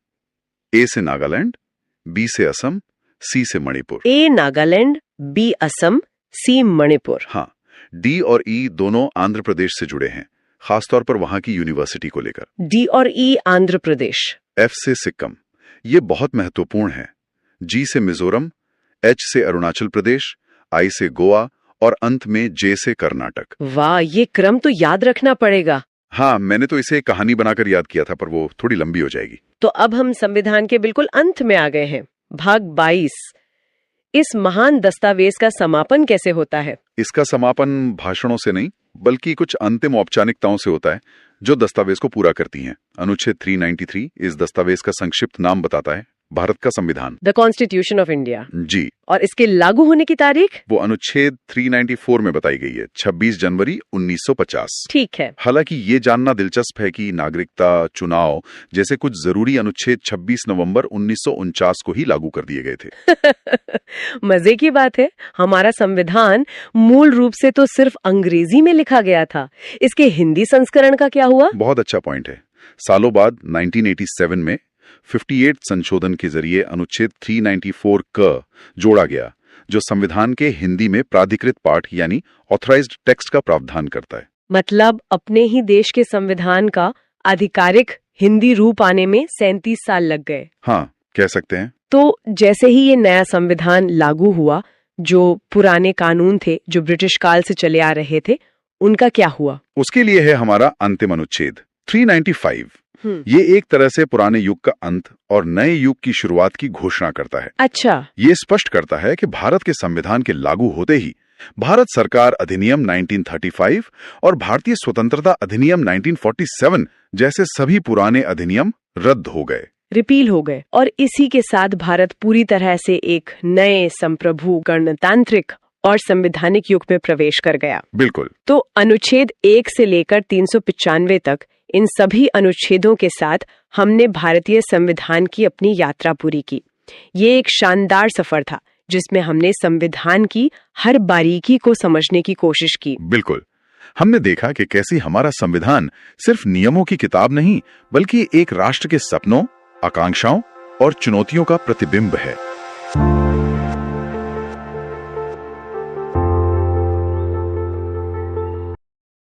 ए से नागालैंड, बी से असम, सी से मणिपुर। ए नागालैंड, बी असम, सी मणिपुर। हाँ, डी और ई दोनों आंध्र प्रदेश से जुड़े हैं, खासतौर पर वहां की यूनिवर्सिटी को लेकर। डी और ई आंध्र प्रदेश। एफ से सिक्किम, ये बहुत महत्वपूर्ण है। जी से मिजोरम, एच से अरुणाचल प्रदेश, आई से गोवा और अंत में जे से कर्नाटक। वाह, ये क्रम तो याद रखना पड़ेगा। हाँ, मैंने तो इसे एक कहानी बनाकर याद किया था, पर वो थोड़ी लंबी हो जाएगी। तो अब हम संविधान के बिल्कुल अंत में आ गए हैं। भाग 22। इस महान दस्तावेज का समापन कैसे होता है? इसका समापन भाषणों से नहीं, बल्कि कुछ अंतिम औपचारिकताओं से होता है, जो दस्तावेज को पूरा करती हैं। अनुच्छेद 393 इस दस्तावेज का संक्षिप्त नाम बताता है, भारत का संविधान, द कॉन्स्टिट्यूशन ऑफ इंडिया। जी। और इसके लागू होने की तारीख? वो अनुच्छेद 394 में बताई गई है, 26 जनवरी 1950। ठीक है। हालांकि ये जानना दिलचस्प है कि नागरिकता, चुनाव जैसे कुछ जरूरी अनुच्छेद 26 नवंबर 1949 को ही लागू कर दिए गए थे। मजे की बात है, हमारा संविधान मूल रूप से तो सिर्फ अंग्रेजी में लिखा गया था। इसके हिंदी संस्करण का क्या हुआ? बहुत अच्छा पॉइंट है। सालों बाद 1987 में 58 संशोधन के जरिए अनुच्छेद 394 क जोड़ा गया, जो संविधान के हिंदी में प्राधिकृत पाठ यानी ऑथराइज्ड टेक्स्ट का प्रावधान करता है। मतलब अपने ही देश के संविधान का आधिकारिक हिंदी रूप आने में 37 साल लग गए। हाँ, कह सकते हैं। तो जैसे ही ये नया संविधान लागू हुआ, जो पुराने कानून थे जो ब्रिटिश काल से चले आ रहे थे, उनका क्या हुआ? उसके लिए है हमारा अंतिम अनुच्छेद 395। ये एक तरह से पुराने युग का अंत और नए युग की शुरुआत की घोषणा करता है। अच्छा। ये स्पष्ट करता है कि भारत के संविधान के लागू होते ही भारत सरकार अधिनियम 1935 और भारतीय स्वतंत्रता अधिनियम 1947 जैसे सभी पुराने अधिनियम रद्द हो गए, रिपील हो गए, और इसी के साथ भारत पूरी तरह से एक नए संप्रभु, गणतांत्रिक और संवैधानिक युग में प्रवेश कर गया। बिल्कुल। तो अनुच्छेद 1 से लेकर 395 तक इन सभी अनुच्छेदों के साथ हमने भारतीय संविधान की अपनी यात्रा पूरी की। ये एक शानदार सफर था, जिसमें हमने संविधान की हर बारीकी को समझने की कोशिश की। बिल्कुल। हमने देखा कि कैसे हमारा संविधान सिर्फ नियमों की किताब नहीं, बल्कि एक राष्ट्र के सपनों, आकांक्षाओं और चुनौतियों का प्रतिबिंब है।